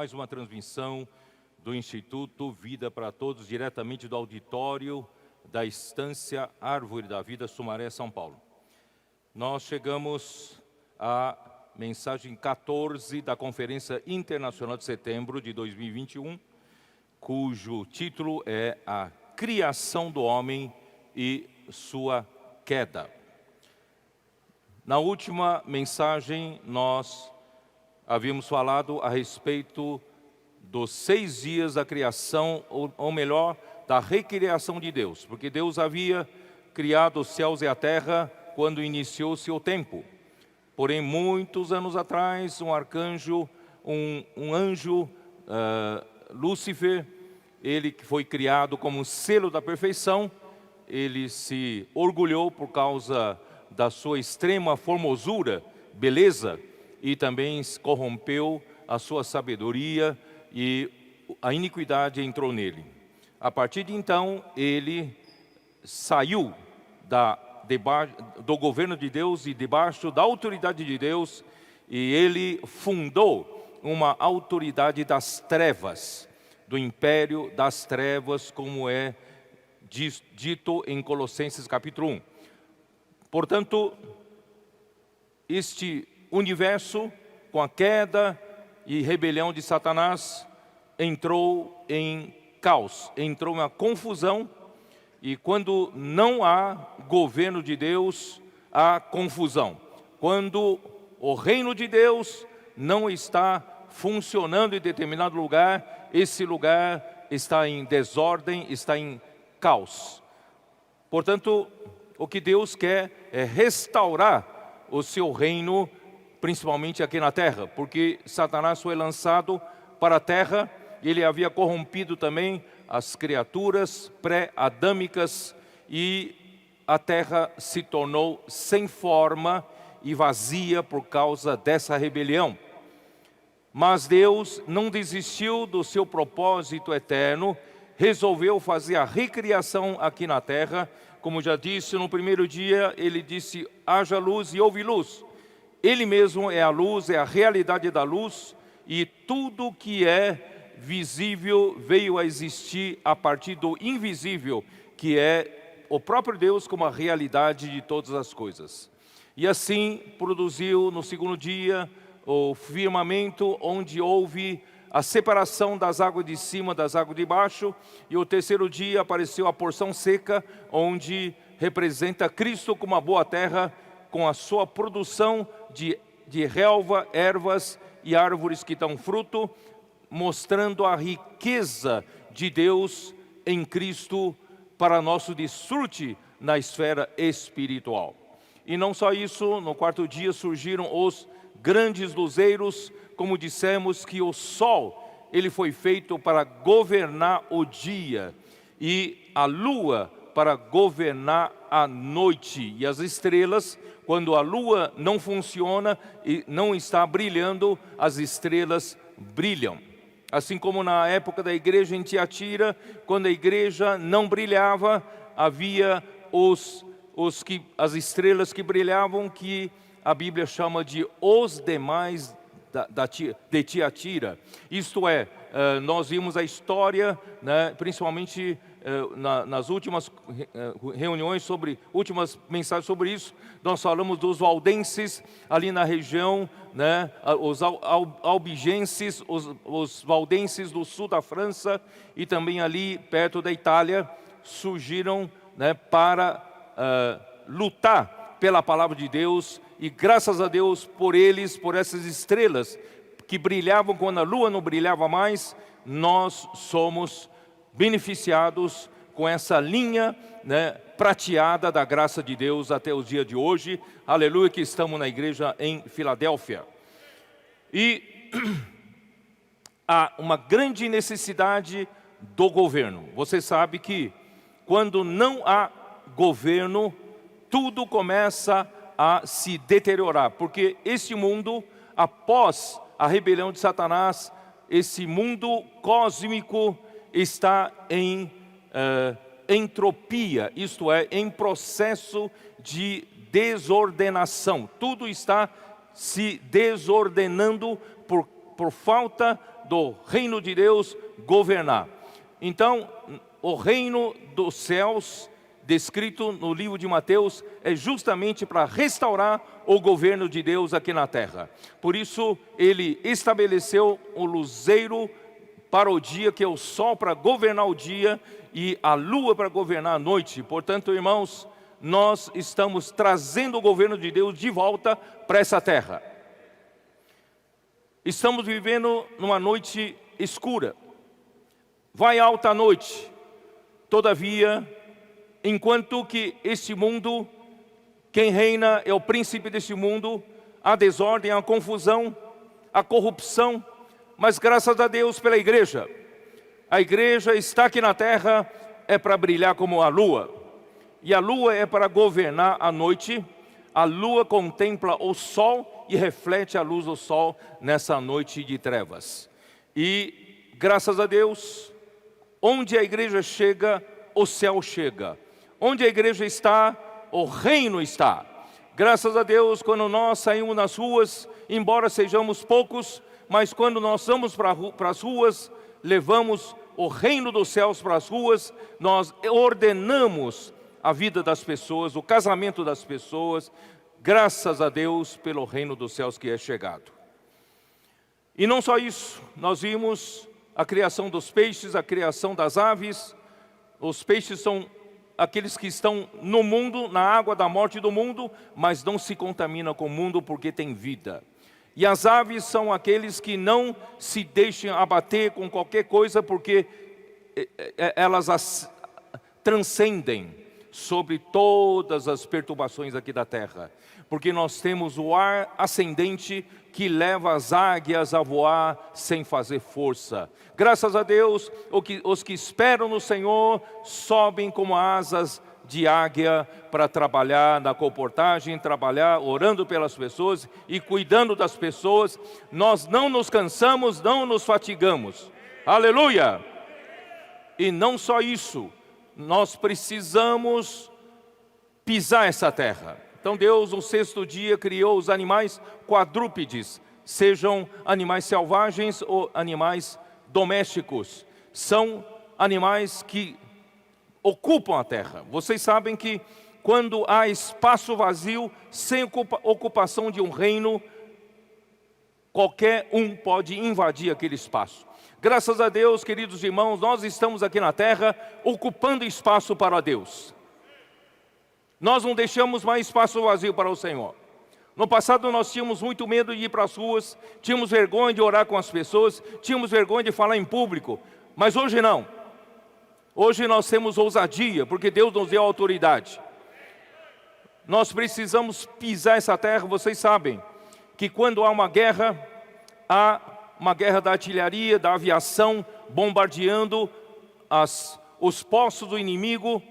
mais uma transmissão do Instituto Vida para Todos, diretamente do auditório da Estância Árvore da Vida, Sumaré, São Paulo. Nós chegamos à mensagem 14 da Conferência Internacional de Setembro de 2021, cujo título é A Criação do Homem e Sua Queda. Na última mensagem, nós havíamos falado a respeito dos 6 dias da criação, ou melhor, da recriação de Deus. Porque Deus havia criado os céus e a terra quando iniciou seu tempo. Porém, muitos anos atrás, um arcanjo, um anjo, Lúcifer, ele foi criado como um selo da perfeição. Ele se orgulhou por causa da sua extrema formosura, beleza, e também corrompeu a sua sabedoria e a iniquidade entrou nele. A partir de então, ele saiu do governo de Deus e debaixo da autoridade de Deus, e ele fundou uma autoridade das trevas, do império das trevas, como é dito em Colossenses capítulo 1. Portanto, este universo, com a queda e rebelião de Satanás, entrou em caos, entrou em uma confusão. E quando não há governo de Deus, há confusão. Quando o reino de Deus não está funcionando em determinado lugar, esse lugar está em desordem, está em caos. Portanto, o que Deus quer é restaurar o seu reino, principalmente aqui na terra, porque Satanás foi lançado para a terra, e ele havia corrompido também as criaturas pré-adâmicas, e a terra se tornou sem forma e vazia por causa dessa rebelião. Mas Deus não desistiu do seu propósito eterno, resolveu fazer a recriação aqui na terra. Como já disse, no primeiro dia ele disse: haja luz e houve luz. Ele mesmo é a luz, é a realidade da luz, e tudo que é visível veio a existir a partir do invisível, que é o próprio Deus como a realidade de todas as coisas. E assim produziu no segundo dia o firmamento, onde houve a separação das águas de cima das águas de baixo, e o terceiro dia apareceu a porção seca, onde representa Cristo como a boa terra, com a sua produção de relva, ervas e árvores que dão fruto, mostrando a riqueza de Deus em Cristo para nosso desfrute na esfera espiritual. E não só isso, no quarto dia surgiram os grandes luzeiros, como dissemos que o sol, ele foi feito para governar o dia, e a lua para governar a noite, e as estrelas, quando a lua não funciona e não está brilhando, as estrelas brilham. Assim como na época da igreja em Tiatira, quando a igreja não brilhava, havia as estrelas que brilhavam, que a Bíblia chama de os demais de Tiatira. Isto é, nós vimos a história, né, principalmente nas últimas reuniões, últimas mensagens sobre isso, nós falamos dos valdenses ali na região, né, os albigenses, os valdenses do sul da França, e também ali perto da Itália, surgiram, né, para lutar pela palavra de Deus, e graças a Deus por eles, por essas estrelas que brilhavam quando a lua não brilhava mais, nós somos beneficiados com essa linha, né, prateada da graça de Deus até os dias de hoje. Aleluia, que estamos na igreja em Filadélfia. E há uma grande necessidade do governo. Você sabe que quando não há governo, tudo começa a se deteriorar, porque esse mundo, após a rebelião de Satanás, esse mundo cósmico está em entropia, isto é, em processo de desordenação. Tudo está se desordenando por falta do reino de Deus governar. Então, o reino dos céus, descrito no livro de Mateus, é justamente para restaurar o governo de Deus aqui na terra. Por isso, ele estabeleceu o luzeiro para o dia, que é o sol para governar o dia, e a lua para governar a noite. Portanto, irmãos, nós estamos trazendo o governo de Deus de volta para essa terra. Estamos vivendo numa noite escura. Vai alta a noite. Todavia, enquanto que este mundo, quem reina é o príncipe deste mundo, a desordem, a confusão, a corrupção, mas graças a Deus pela igreja. A igreja está aqui na terra, é para brilhar como a lua. E a lua é para governar a noite. A lua contempla o sol e reflete a luz do sol nessa noite de trevas. E graças a Deus, onde a igreja chega, o céu chega. Onde a igreja está, o reino está. Graças a Deus, quando nós saímos nas ruas, embora sejamos poucos, mas quando nós vamos para as ruas, levamos o reino dos céus para as ruas, nós ordenamos a vida das pessoas, o casamento das pessoas, graças a Deus pelo reino dos céus que é chegado. E não só isso, nós vimos a criação dos peixes, a criação das aves. Os peixes são aqueles que estão no mundo, na água da morte do mundo, mas não se contaminam com o mundo porque tem vida. E as aves são aqueles que não se deixam abater com qualquer coisa, porque elas transcendem sobre todas as perturbações aqui da terra. Porque nós temos o ar ascendente que leva as águias a voar sem fazer força. Graças a Deus, os que esperam no Senhor sobem como asas de águia para trabalhar na comportagem, trabalhar orando pelas pessoas e cuidando das pessoas. Nós não nos cansamos, não nos fatigamos. Aleluia! E não só isso, nós precisamos pisar essa terra. Então Deus, no sexto dia, criou os animais quadrúpedes, sejam animais selvagens ou animais domésticos. São animais que ocupam a terra. Vocês sabem que quando há espaço vazio, sem ocupação de um reino, qualquer um pode invadir aquele espaço. Graças a Deus, queridos irmãos, nós estamos aqui na terra ocupando espaço para Deus. Nós não deixamos mais espaço vazio para o Senhor. No passado nós tínhamos muito medo de ir para as ruas, tínhamos vergonha de orar com as pessoas, tínhamos vergonha de falar em público, mas hoje não. Hoje nós temos ousadia, porque Deus nos deu autoridade. Nós precisamos pisar essa terra. Vocês sabem que quando há uma guerra da artilharia, da aviação, bombardeando os postos do inimigo,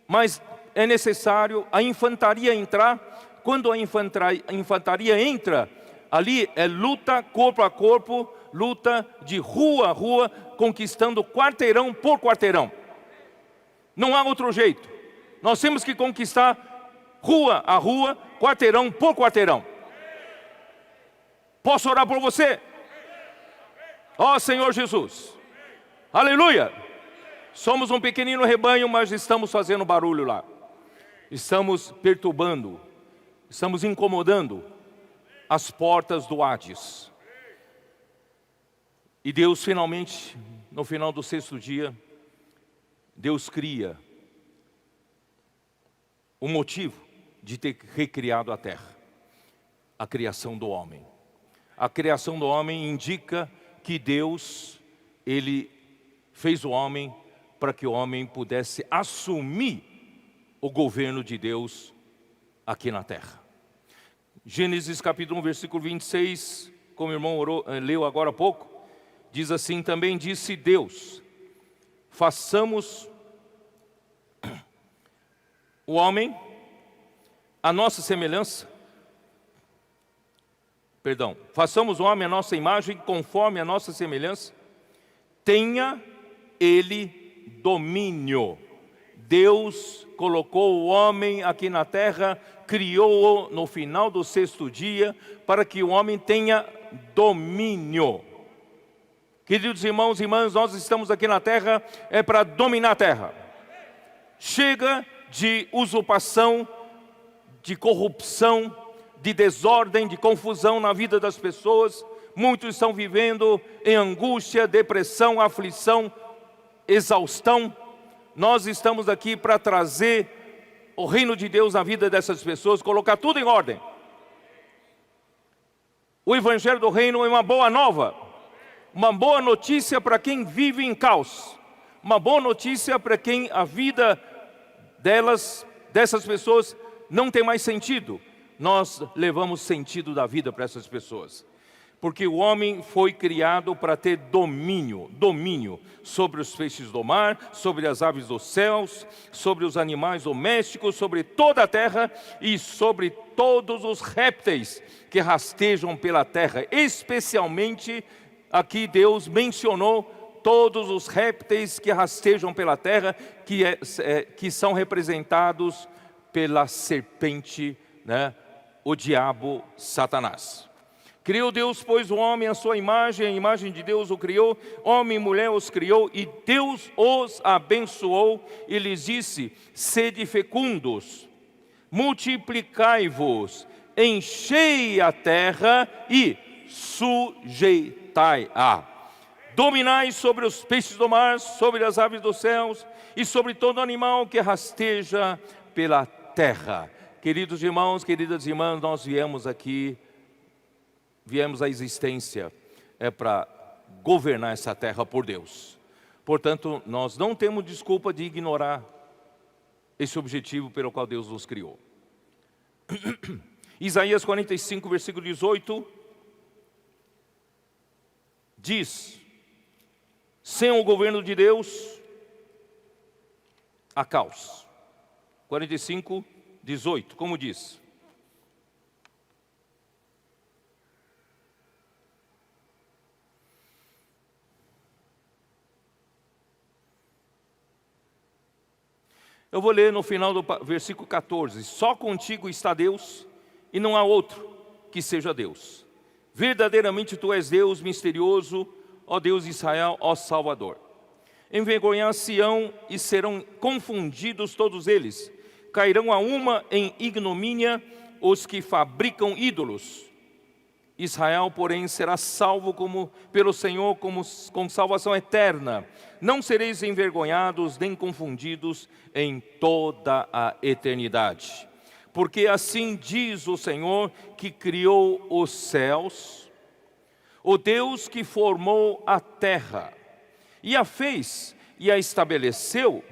mas é necessário a infantaria entrar. Quando a infantaria entra, ali é luta corpo a corpo, luta de rua a rua, conquistando quarteirão por quarteirão. Não há outro jeito. Nós temos que conquistar rua a rua, quarteirão por quarteirão. Posso orar por você? Ó Senhor Jesus, aleluia! Somos um pequenino rebanho, mas estamos fazendo barulho lá. Estamos perturbando, estamos incomodando as portas do Hades. E Deus finalmente, no final do sexto dia, Deus cria o motivo de ter recriado a terra. A criação do homem. A criação do homem indica que Deus, Ele fez o homem para que o homem pudesse assumir o governo de Deus aqui na terra. Gênesis capítulo 1, versículo 26, como o irmão leu agora há pouco, diz assim: também disse Deus, façamos o homem a nossa semelhança, façamos o homem a nossa imagem, conforme a nossa semelhança, tenha ele domínio. Deus colocou o homem aqui na terra, criou-o no final do sexto dia, para que o homem tenha domínio. Queridos irmãos e irmãs, nós estamos aqui na terra para dominar a terra. Chega de usurpação, de corrupção, de desordem, de confusão na vida das pessoas. Muitos estão vivendo em angústia, depressão, aflição, exaustão. Nós estamos aqui para trazer o reino de Deus na vida dessas pessoas, colocar tudo em ordem. O evangelho do reino é uma boa nova, uma boa notícia para quem vive em caos, uma boa notícia para quem a vida dessas pessoas não tem mais sentido. Nós levamos sentido da vida para essas pessoas. Porque o homem foi criado para ter domínio sobre os peixes do mar, sobre as aves dos céus, sobre os animais domésticos, sobre toda a terra e sobre todos os répteis que rastejam pela terra. Especialmente, aqui Deus mencionou todos os répteis que rastejam pela terra, que são representados pela serpente, né? O diabo, Satanás. Criou Deus, pois, o homem à sua imagem, a imagem de Deus o criou, homem e mulher os criou, e Deus os abençoou e lhes disse: sede fecundos, multiplicai-vos, enchei a terra e sujeitai-a. Dominai sobre os peixes do mar, sobre as aves dos céus e sobre todo animal que rasteja pela terra. Queridos irmãos, queridas irmãs, nós viemos à existência para governar essa terra por Deus. Portanto, nós não temos desculpa de ignorar esse objetivo pelo qual Deus nos criou. Isaías 45, versículo 18, diz: sem o governo de Deus, há caos. 45, 18, como diz? Eu vou ler no final do versículo 14. Só contigo está Deus, e não há outro que seja Deus. Verdadeiramente tu és Deus misterioso, ó Deus de Israel, ó Salvador. Envergonhar-se-ão e serão confundidos todos eles. Cairão a uma em ignomínia os que fabricam ídolos. Israel, porém, será salvo pelo Senhor com salvação eterna. Não sereis envergonhados nem confundidos em toda a eternidade. Porque assim diz o Senhor que criou os céus, o Deus que formou a terra, e a fez e a estabeleceu,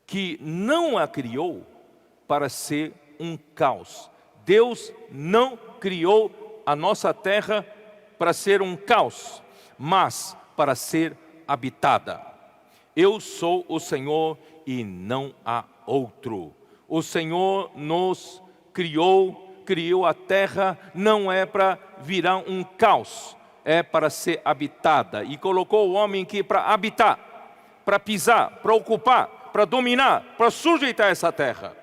que não a criou para ser um caos. Deus não criou a nossa terra para ser um caos, mas para ser habitada. Eu sou o Senhor e não há outro. O Senhor nos criou a terra, não é para virar um caos, é para ser habitada. E colocou o homem aqui para habitar, para pisar, para ocupar, para dominar, para sujeitar essa terra.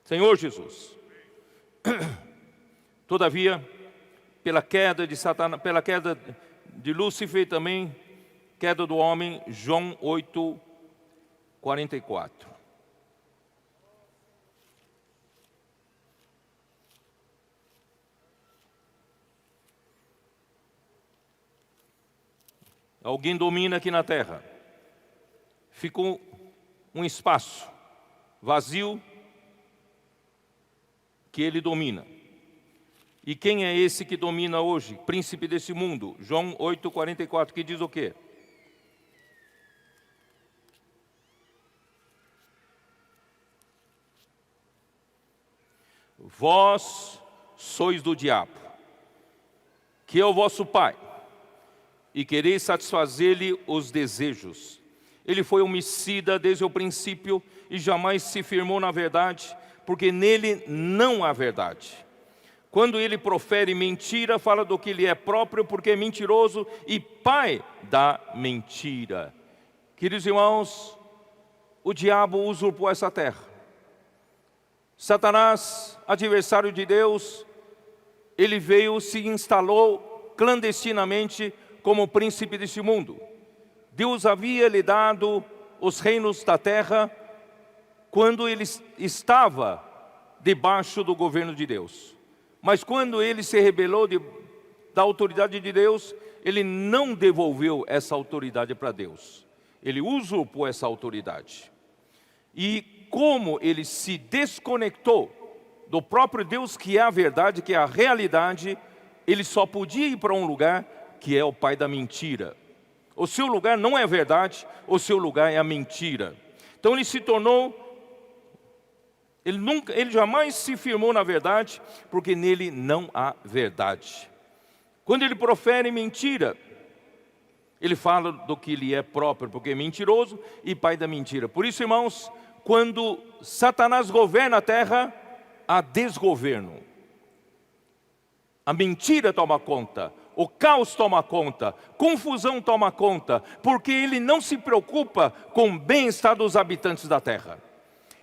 Senhor Jesus. Todavia, pela queda de Satanás, pela queda de Lúcifer também, queda do homem, João 8, 44. Alguém domina aqui na terra. Ficou um espaço vazio que ele domina. E quem é esse que domina hoje? Príncipe desse mundo. João 8, 44, que diz o quê? Vós sois do diabo, que é o vosso pai, e quereis satisfazer-lhe os desejos. Ele foi homicida desde o princípio e jamais se firmou na verdade, porque nele não há verdade. Quando ele profere mentira, fala do que lhe é próprio, porque é mentiroso e pai da mentira. Queridos irmãos, o diabo usurpou essa terra. Satanás, adversário de Deus, ele veio, se instalou clandestinamente como príncipe deste mundo. Deus havia lhe dado os reinos da terra quando ele estava debaixo do governo de Deus. Mas quando ele se rebelou da autoridade de Deus, ele não devolveu essa autoridade para Deus. Ele usurpou essa autoridade. E como ele se desconectou do próprio Deus, que é a verdade, que é a realidade, ele só podia ir para um lugar que é o pai da mentira. O seu lugar não é a verdade, o seu lugar é a mentira. Então ele se tornou, ele jamais se firmou na verdade, porque nele não há verdade. Quando ele profere mentira, ele fala do que lhe é próprio, porque é mentiroso e pai da mentira. Por isso, irmãos, quando Satanás governa a terra, há desgoverno. A mentira toma conta, o caos toma conta, confusão toma conta, porque ele não se preocupa com o bem-estar dos habitantes da terra.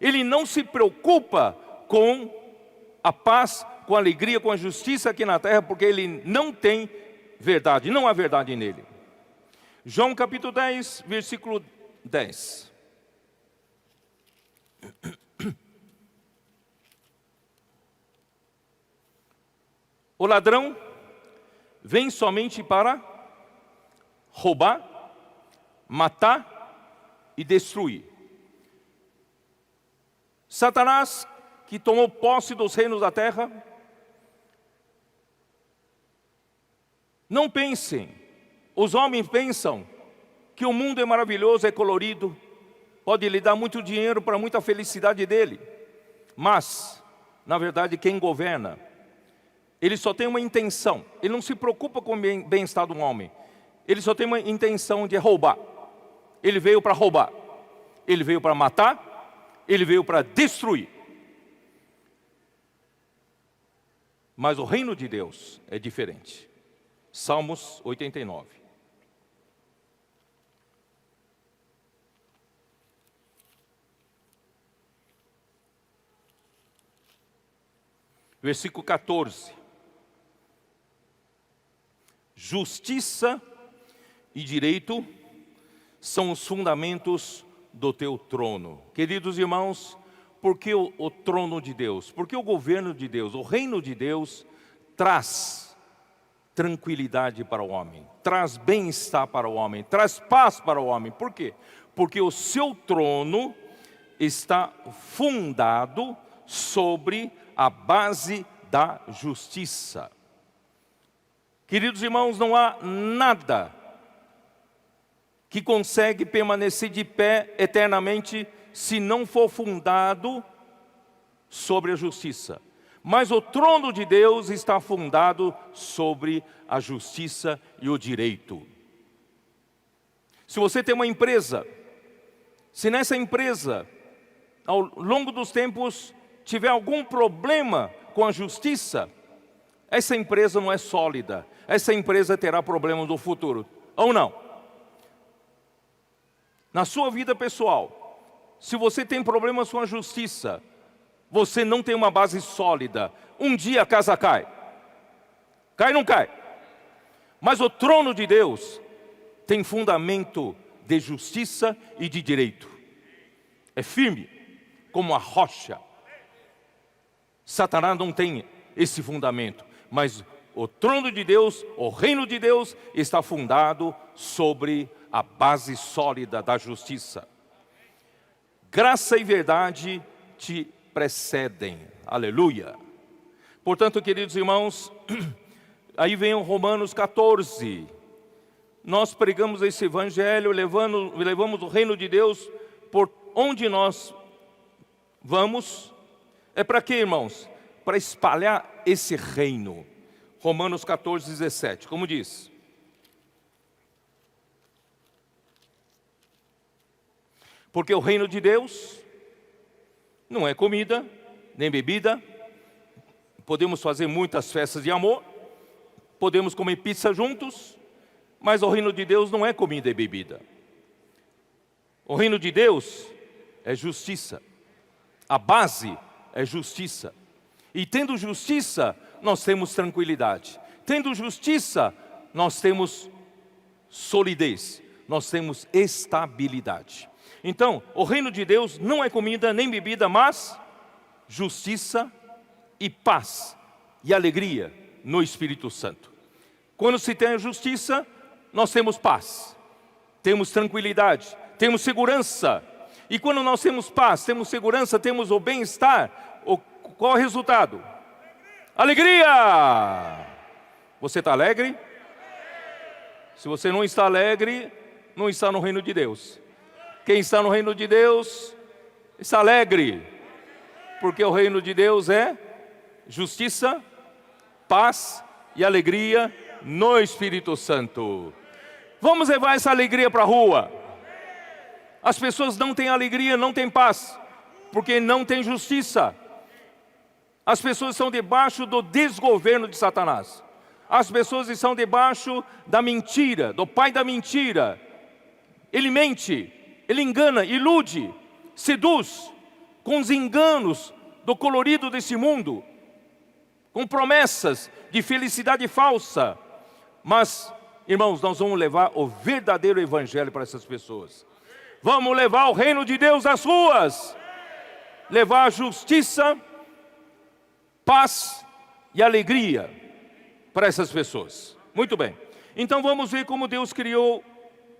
Ele não se preocupa com a paz, com a alegria, com a justiça aqui na terra, porque ele não tem verdade, não há verdade nele. João capítulo 10, versículo 10. O ladrão vem somente para roubar, matar e destruir. Satanás, que tomou posse dos reinos da terra, não pensem, os homens pensam que o mundo é maravilhoso, é colorido, pode lhe dar muito dinheiro para muita felicidade dele, mas, na verdade, quem governa, ele só tem uma intenção, ele não se preocupa com o bem-estar do homem, ele só tem uma intenção de roubar. Ele veio para roubar, ele veio para matar, ele veio para destruir. Mas o reino de Deus é diferente. Salmos 89. Versículo 14. Justiça e direito são os fundamentos do teu trono. Queridos irmãos, por que o trono de Deus? Porque o governo de Deus, o reino de Deus, traz tranquilidade para o homem, traz bem-estar para o homem, traz paz para o homem. Por quê? Porque o seu trono está fundado sobre a base da justiça. Queridos irmãos, não há nada que consegue permanecer de pé eternamente se não for fundado sobre a justiça. Mas o trono de Deus está fundado sobre a justiça e o direito. Se você tem uma empresa, se nessa empresa, ao longo dos tempos, tiver algum problema com a justiça, essa empresa não é sólida, essa empresa terá problemas no futuro, ou não? Na sua vida pessoal, se você tem problemas com a justiça, você não tem uma base sólida, um dia a casa cai. Cai ou não cai? Mas o trono de Deus tem fundamento de justiça e de direito. É firme, como a rocha. Satanás não tem esse fundamento, mas o trono de Deus, o reino de Deus, está fundado sobre a base sólida da justiça. Graça e verdade te precedem. Aleluia. Portanto, queridos irmãos, aí vem o Romanos 14. Nós pregamos esse evangelho, levamos o reino de Deus por onde nós vamos. É para quê, irmãos? Para espalhar esse reino. Romanos 14, 17, como diz: porque o reino de Deus não é comida, nem bebida. Podemos fazer muitas festas de amor, podemos comer pizza juntos, mas o reino de Deus não é comida e bebida. O reino de Deus é justiça. A base é justiça. E tendo justiça, nós temos tranquilidade. Tendo justiça, nós temos solidez, nós temos estabilidade. Então, o reino de Deus não é comida nem bebida, mas justiça e paz e alegria no Espírito Santo. Quando se tem a justiça, nós temos paz, temos tranquilidade, temos segurança. E quando nós temos paz, temos segurança, temos o bem-estar, qual é o resultado? Alegria! Você está alegre? Se você não está alegre, não está no reino de Deus. Quem está no reino de Deus está alegre, porque o reino de Deus é justiça, paz e alegria no Espírito Santo. Vamos levar essa alegria para a rua. As pessoas não têm alegria, não têm paz, porque não têm justiça. As pessoas estão debaixo do desgoverno de Satanás. As pessoas estão debaixo da mentira, do pai da mentira. Ele mente, ele engana, ilude, seduz, com os enganos do colorido desse mundo, com promessas de felicidade falsa. Mas, irmãos, nós vamos levar o verdadeiro evangelho para essas pessoas. Vamos levar o reino de Deus às ruas. Levar a justiça, paz e alegria para essas pessoas. Muito bem. Então vamos ver como Deus criou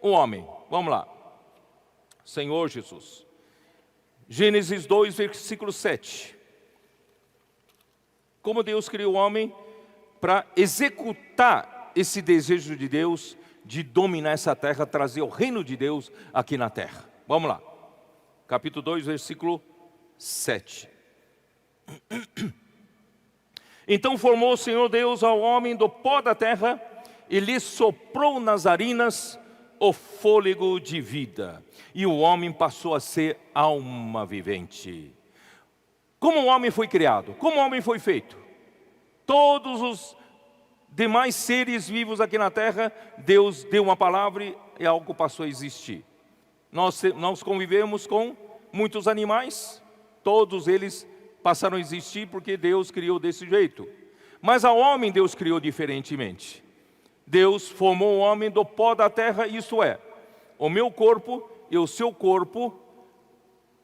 o homem. Vamos lá. Senhor Jesus. Gênesis 2, versículo 7. Como Deus criou o homem para executar esse desejo de Deus de dominar essa terra, trazer o reino de Deus aqui na terra. Vamos lá. Capítulo 2, versículo 7. Então formou o Senhor Deus ao homem do pó da terra e lhe soprou nas narinas o fôlego de vida. E o homem passou a ser alma vivente. Como o homem foi criado? Como o homem foi feito? Todos os demais seres vivos aqui na terra, Deus deu uma palavra e algo passou a existir. Nós convivemos com muitos animais, todos eles passaram a existir porque Deus criou desse jeito. Mas ao homem Deus criou diferentemente. Deus formou o homem do pó da terra, isso é, o meu corpo e o seu corpo.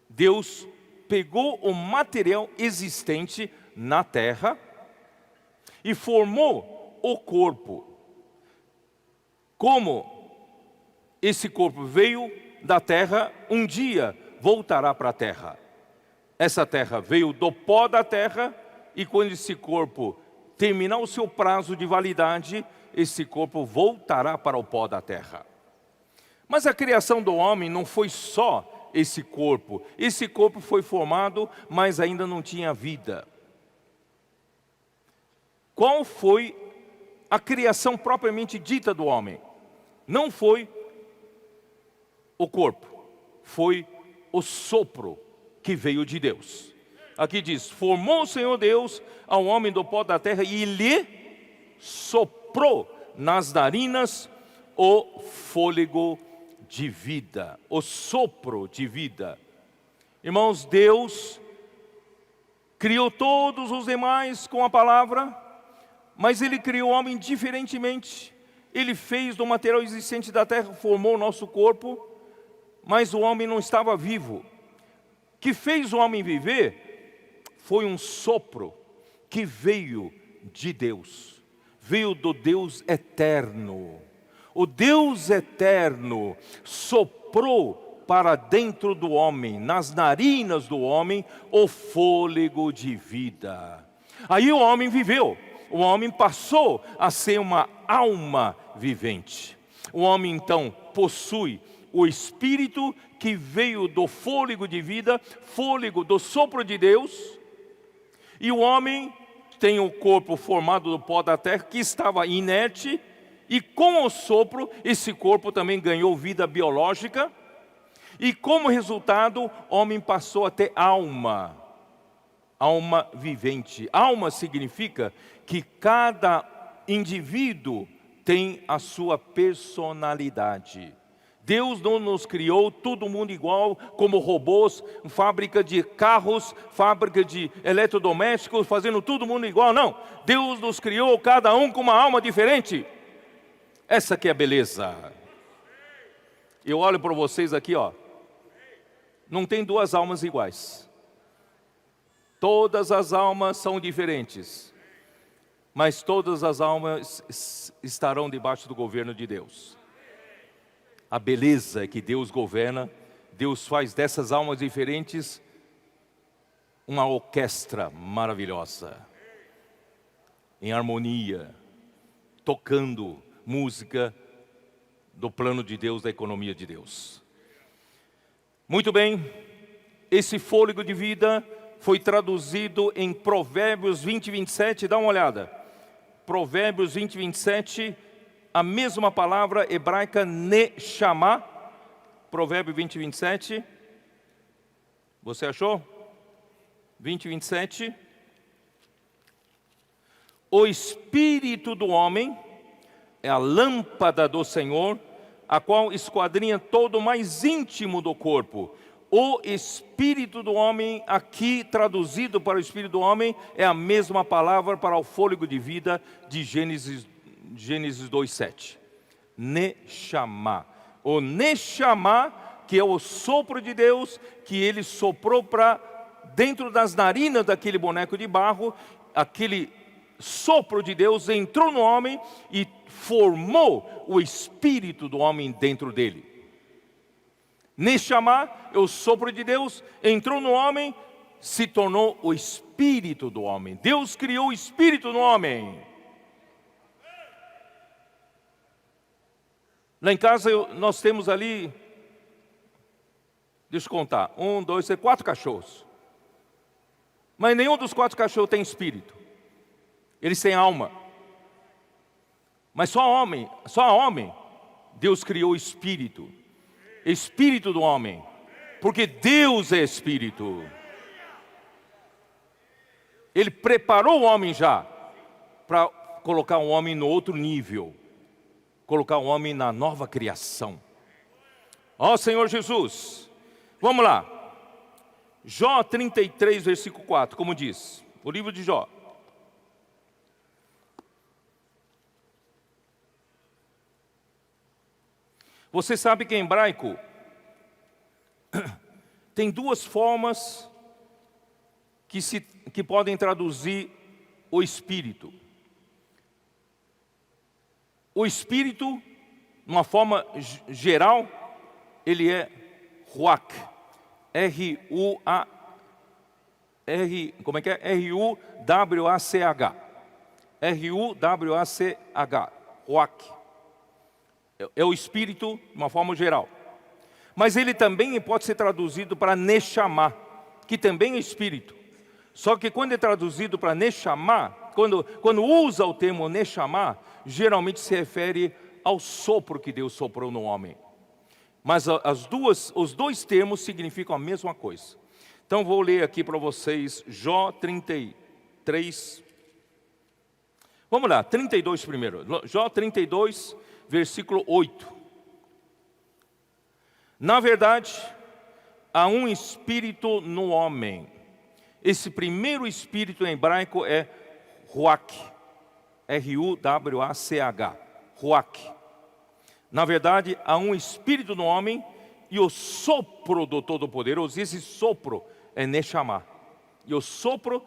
Deus pegou o material existente na terra e formou o corpo. Como esse corpo veio da terra, um dia voltará para a terra. Essa terra veio do pó da terra e quando esse corpo terminar o seu prazo de validade, esse corpo voltará para o pó da terra. Mas a criação do homem não foi só esse corpo. Esse corpo foi formado, mas ainda não tinha vida. Qual foi a criação propriamente dita do homem? Não foi o corpo, foi o sopro que veio de Deus. Aqui diz, formou o Senhor Deus ao homem do pó da terra e lhe soprou nas narinas o fôlego de vida, o sopro de vida. Irmãos, Deus criou todos os demais com a palavra, mas Ele criou o homem diferentemente. Ele fez do material existente da terra, formou o nosso corpo, mas o homem não estava vivo. O que fez o homem viver foi um sopro que veio de Deus, veio do Deus eterno. O Deus eterno soprou para dentro do homem, nas narinas do homem, o fôlego de vida. Aí o homem viveu. O homem passou a ser uma alma vivente. O homem então possui o Espírito que veio do fôlego de vida, fôlego do sopro de Deus. E o homem tem o corpo formado do pó da terra que estava inerte. E com o sopro, esse corpo também ganhou vida biológica. E como resultado, o homem passou a ter alma. Alma vivente. Alma significa que cada indivíduo tem a sua personalidade. Deus não nos criou todo mundo igual, como robôs, fábrica de carros, fábrica de eletrodomésticos, fazendo todo mundo igual, não. Deus nos criou cada um com uma alma diferente. Essa que é a beleza. Eu olho para vocês aqui, ó. Não tem duas almas iguais. Todas as almas são diferentes. Mas todas as almas estarão debaixo do governo de Deus. A beleza é que Deus governa, Deus faz dessas almas diferentes uma orquestra maravilhosa, em harmonia, tocando música do plano de Deus, da economia de Deus. Muito bem, esse fôlego de vida foi traduzido em Provérbios 20, 27, dá uma olhada. Provérbios 20, 27, a mesma palavra hebraica neshama, Provérbio 20, 27. Você achou? 20, 27. O espírito do homem é a lâmpada do Senhor, a qual esquadrinha todo o mais íntimo do corpo. O espírito do homem, aqui traduzido para o espírito do homem, é a mesma palavra para o fôlego de vida de Gênesis 2:7. Neshama. O Neshama, que é o sopro de Deus, que Ele soprou para dentro das narinas daquele boneco de barro, aquele sopro de Deus entrou no homem e formou o espírito do homem dentro dele. Neshama é o sopro de Deus, entrou no homem, se tornou o espírito do homem. Deus criou o espírito no homem. Lá em casa nós temos ali, deixa eu contar, 1, 2, 3, 4 cachorros. Mas nenhum dos 4 cachorros tem espírito. Eles têm alma. Mas só a homem, Deus criou o espírito. Espírito do homem. Porque Deus é espírito. Ele preparou o homem já para colocar o homem no outro nível. Colocar o homem na nova criação. Ó Senhor Jesus. Vamos lá. Jó 33, versículo 4, como diz o livro de Jó. Você sabe que em hebraico tem duas formas que podem traduzir o espírito. O espírito, de uma forma geral, ele é ruach. R-U-W-A-C-H. R-U-W-A-C-H. Ruach. É o espírito, de uma forma geral. Mas ele também pode ser traduzido para Neshama, que também é espírito. Só que quando é traduzido para Neshama, quando usa o termo Neshama, geralmente se refere ao sopro que Deus soprou no homem. Mas os dois termos significam a mesma coisa. Então vou ler aqui para vocês Jó 33. Vamos lá, 32 primeiro. Jó 32, versículo 8. Na verdade, há um espírito no homem. Esse primeiro espírito em hebraico é Ruach. R-U-W-A-C-H. Ruach. Na verdade, há um espírito no homem e o sopro do Todo-Poderoso. Esse sopro é Neshama. E o sopro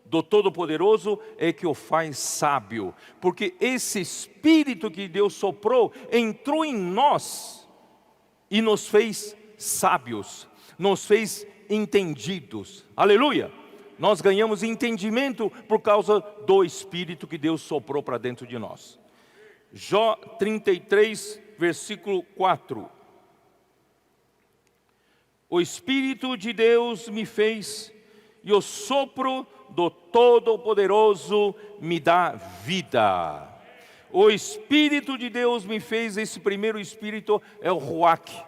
do Todo-Poderoso é que o faz sábio. Porque esse espírito que Deus soprou entrou em nós e nos fez sábios, nos fez entendidos. Aleluia! Nós ganhamos entendimento por causa do Espírito que Deus soprou para dentro de nós. Jó 33, versículo 4. O Espírito de Deus me fez, e o sopro do Todo-Poderoso me dá vida. O Espírito de Deus me fez, esse primeiro Espírito é o Ruach.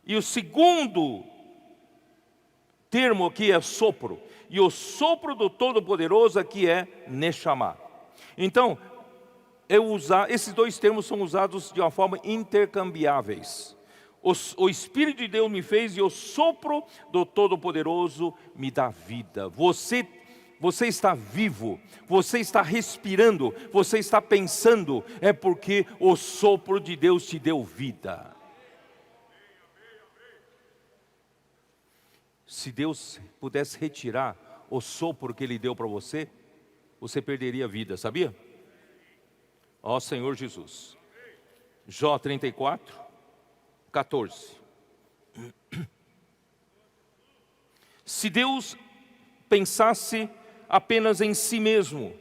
E o segundo termo aqui é sopro. E o sopro do Todo-Poderoso aqui é Neshama. Então, esses dois termos são usados de uma forma intercambiáveis. O Espírito de Deus me fez e o sopro do Todo-Poderoso me dá vida. Você está vivo, você está respirando, você está pensando, é porque o sopro de Deus te deu vida. Se Deus pudesse retirar o sopro que Ele deu para você, você perderia a vida, sabia? Ó Senhor Jesus. Jó 34, 14. Se Deus pensasse apenas em si mesmo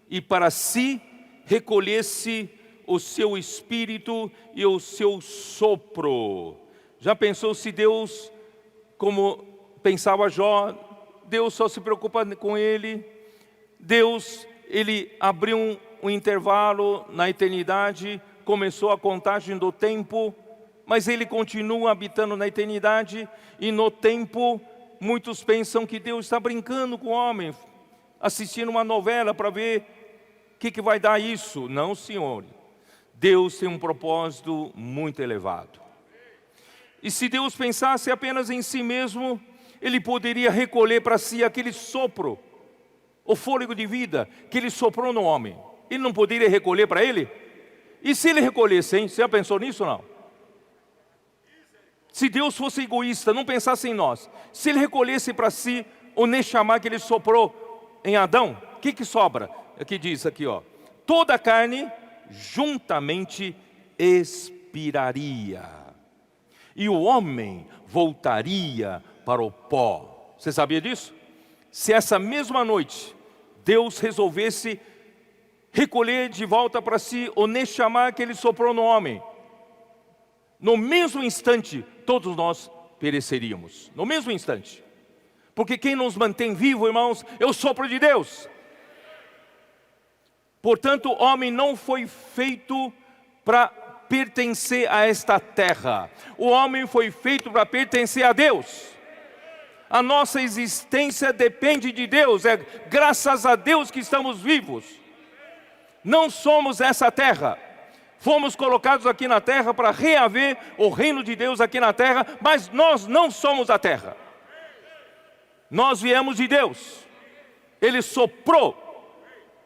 e para si recolhesse o seu espírito e o seu sopro. Já pensou se Deus, como pensava Jó, Deus só se preocupa com ele, Deus, ele abriu um intervalo na eternidade, começou a contagem do tempo, mas ele continua habitando na eternidade, e no tempo muitos pensam que Deus está brincando com o homem, assistindo uma novela para ver o que vai dar isso. Não, Senhor, Deus tem um propósito muito elevado. E se Deus pensasse apenas em si mesmo, Ele poderia recolher para si aquele sopro, o fôlego de vida que Ele soprou no homem. Ele não poderia recolher para Ele? E se Ele recolhesse, hein? Você já pensou nisso ou não? Se Deus fosse egoísta, não pensasse em nós, se Ele recolhesse para si o Neshama que Ele soprou em Adão, o que sobra? Aqui diz, aqui, ó, toda a carne juntamente expiraria, e o homem voltaria para o pó. Você sabia disso? Se essa mesma noite Deus resolvesse recolher de volta para si o Neshama que Ele soprou no homem, no mesmo instante todos nós pereceríamos, no mesmo instante. Porque quem nos mantém vivo, irmãos, é o sopro de Deus. Portanto, o homem não foi feito para pertencer a esta terra. O homem foi feito para pertencer a Deus. A nossa existência depende de Deus. É graças a Deus que estamos vivos. Não somos essa terra. Fomos colocados aqui na terra para reaver o reino de Deus aqui na terra, mas nós não somos a terra. Nós viemos de Deus. Ele soprou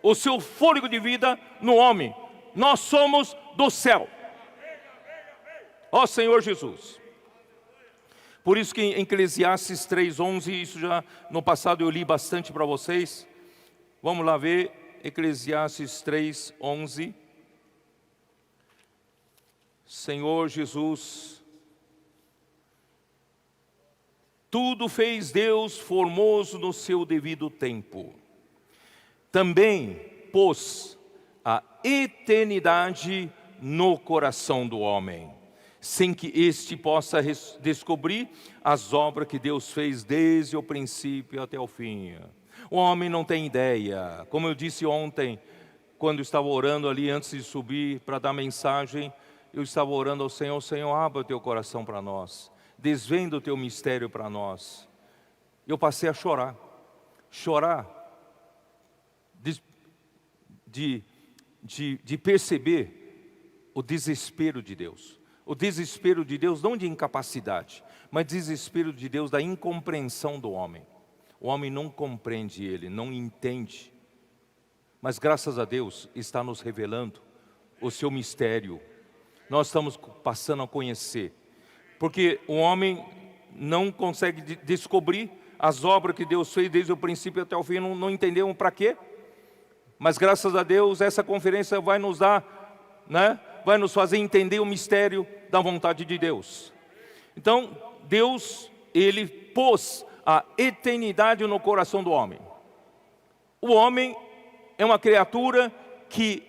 o seu fôlego de vida no homem. Nós somos do céu. Ó Senhor Jesus. Por isso que em Eclesiastes 3:11, isso já no passado eu li bastante para vocês. Vamos lá ver Eclesiastes 3:11. Senhor Jesus, tudo fez Deus formoso no seu devido tempo. Também pôs a eternidade no coração do homem, sem que este possa descobrir as obras que Deus fez desde o princípio até o fim. O homem não tem ideia. Como eu disse ontem, quando eu estava orando ali antes de subir para dar mensagem, eu estava orando ao Senhor: Senhor, abra o teu coração para nós, desvenda o teu mistério para nós. Eu passei a chorar de perceber o desespero de Deus. O desespero de Deus não de incapacidade, mas desespero de Deus da incompreensão do homem. O homem não compreende Ele, não entende. Mas graças a Deus está nos revelando o seu mistério. Nós estamos passando a conhecer. Porque o homem não consegue descobrir as obras que Deus fez desde o princípio até o fim, não entendemos para quê. Mas graças a Deus essa conferência vai nos dar, vai nos fazer entender o mistério da vontade de Deus. Então, Deus, Ele pôs a eternidade no coração do homem. O homem é uma criatura que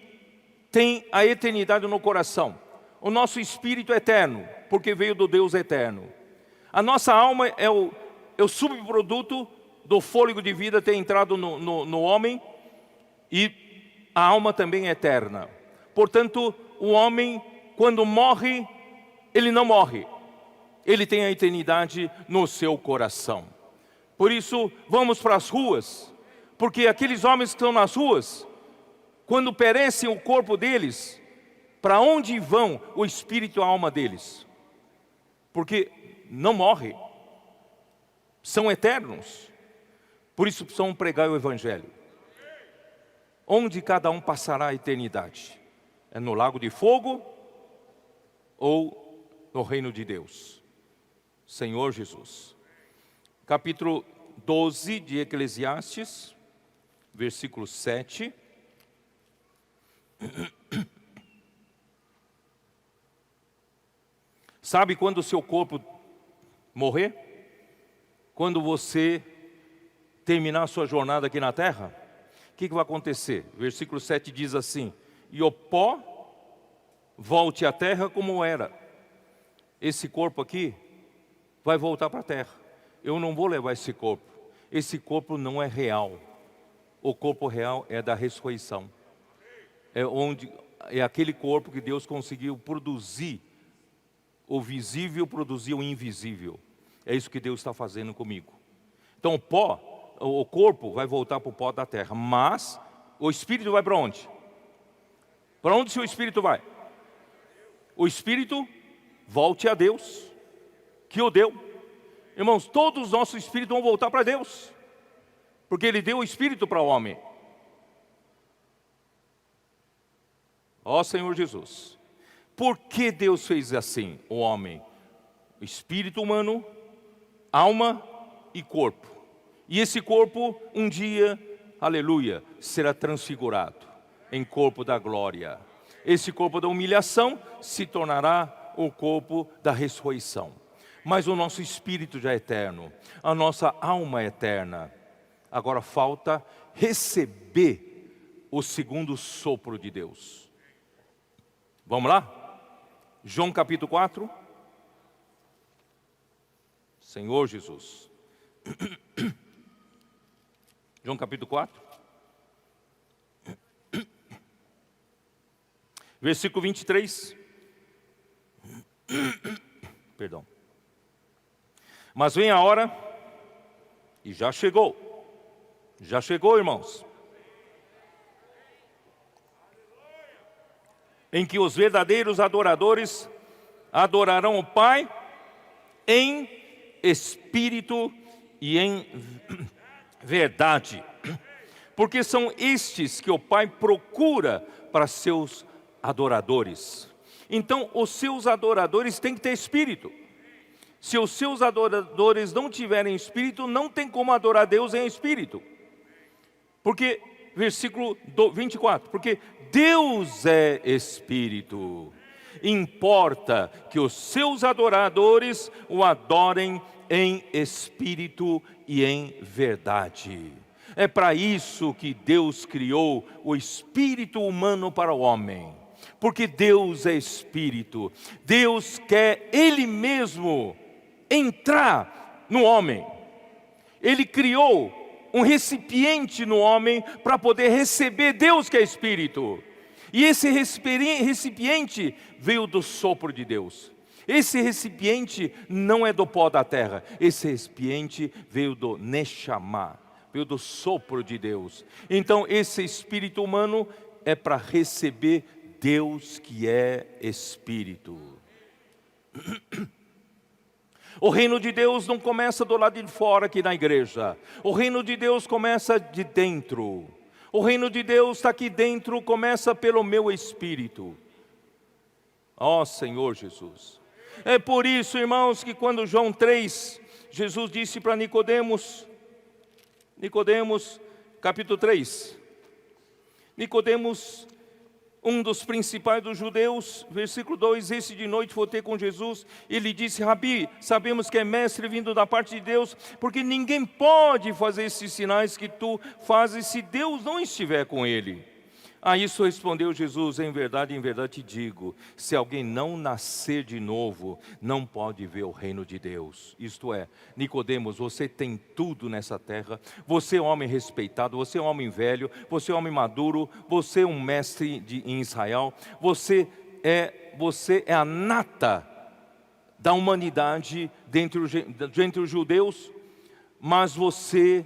tem a eternidade no coração. O nosso espírito é eterno, porque veio do Deus eterno. A nossa alma é o subproduto do fôlego de vida ter entrado no homem, e a alma também é eterna. Portanto, o homem, quando morre, ele não morre. Ele tem a eternidade no seu coração. Por isso, vamos para as ruas, porque aqueles homens que estão nas ruas, Quando perece o corpo deles, para onde vão o espírito e a alma deles? Porque não morre, são eternos. Por isso precisam pregar o Evangelho. Onde cada um passará a eternidade? É no lago de fogo ou no reino de Deus? Senhor Jesus. Capítulo 12 de Eclesiastes, versículo 7. Sabe quando o seu corpo morrer? Quando você terminar a sua jornada aqui na terra? O que vai acontecer? Versículo 7 diz assim: e o pó volte à terra como era. Esse corpo aqui vai voltar para a terra. Eu não vou levar esse corpo. Esse corpo não é real. O corpo real é da ressurreição. É aquele corpo que Deus conseguiu produzir. O visível produzir o invisível. É isso que Deus está fazendo comigo. Então o corpo vai voltar para o pó da terra. Mas o espírito vai para onde? Para onde seu espírito vai? O espírito volte a Deus, que o deu. Irmãos, todos os nossos espíritos vão voltar para Deus. Porque Ele deu o espírito para o homem. Ó Senhor Jesus. Por que Deus fez assim, o homem? Espírito humano, alma e corpo. E esse corpo, um dia, aleluia, será transfigurado em corpo da glória. Esse corpo da humilhação se tornará o corpo da ressurreição. Mas o nosso espírito já é eterno, a nossa alma é eterna. Agora falta receber o segundo sopro de Deus. Vamos lá? João capítulo 4. Senhor Jesus. João capítulo 4. Versículo 23. Perdão. Mas vem a hora, e já chegou, irmãos, em que os verdadeiros adoradores adorarão o Pai em espírito e em verdade, porque são estes que o Pai procura para seus adoradores. Então os seus adoradores têm que ter espírito. Se os seus adoradores não tiverem espírito, não tem como adorar Deus em espírito. Porque, versículo 24, porque Deus é espírito. Importa que os seus adoradores o adorem em espírito e em verdade. É para isso que Deus criou o espírito humano para o homem. Porque Deus é espírito. Deus quer Ele mesmo entrar no homem. Ele criou um recipiente no homem para poder receber Deus que é espírito. E esse recipiente veio do sopro de Deus. Esse recipiente não é do pó da terra. Esse recipiente veio do Neshama, veio do sopro de Deus. Então esse espírito humano é para receber Deus que é espírito. O reino de Deus não começa do lado de fora aqui na igreja. O reino de Deus começa de dentro. O reino de Deus está aqui dentro, começa pelo meu espírito. Ó Senhor Jesus. É por isso, irmãos, que quando João 3, Jesus disse para Nicodemos, capítulo 3. Nicodemos, um dos principais dos judeus, versículo 2, esse de noite foi ter com Jesus, ele disse: Rabi, sabemos que é mestre vindo da parte de Deus, porque ninguém pode fazer esses sinais que tu fazes se Deus não estiver com ele. A isso respondeu Jesus: em verdade te digo, se alguém não nascer de novo, não pode ver o reino de Deus. Isto é, Nicodemos, você tem tudo nessa terra, você é um homem respeitado, você é um homem velho, você é um homem maduro, você é um mestre em Israel, você é a nata da humanidade dentre os judeus, mas você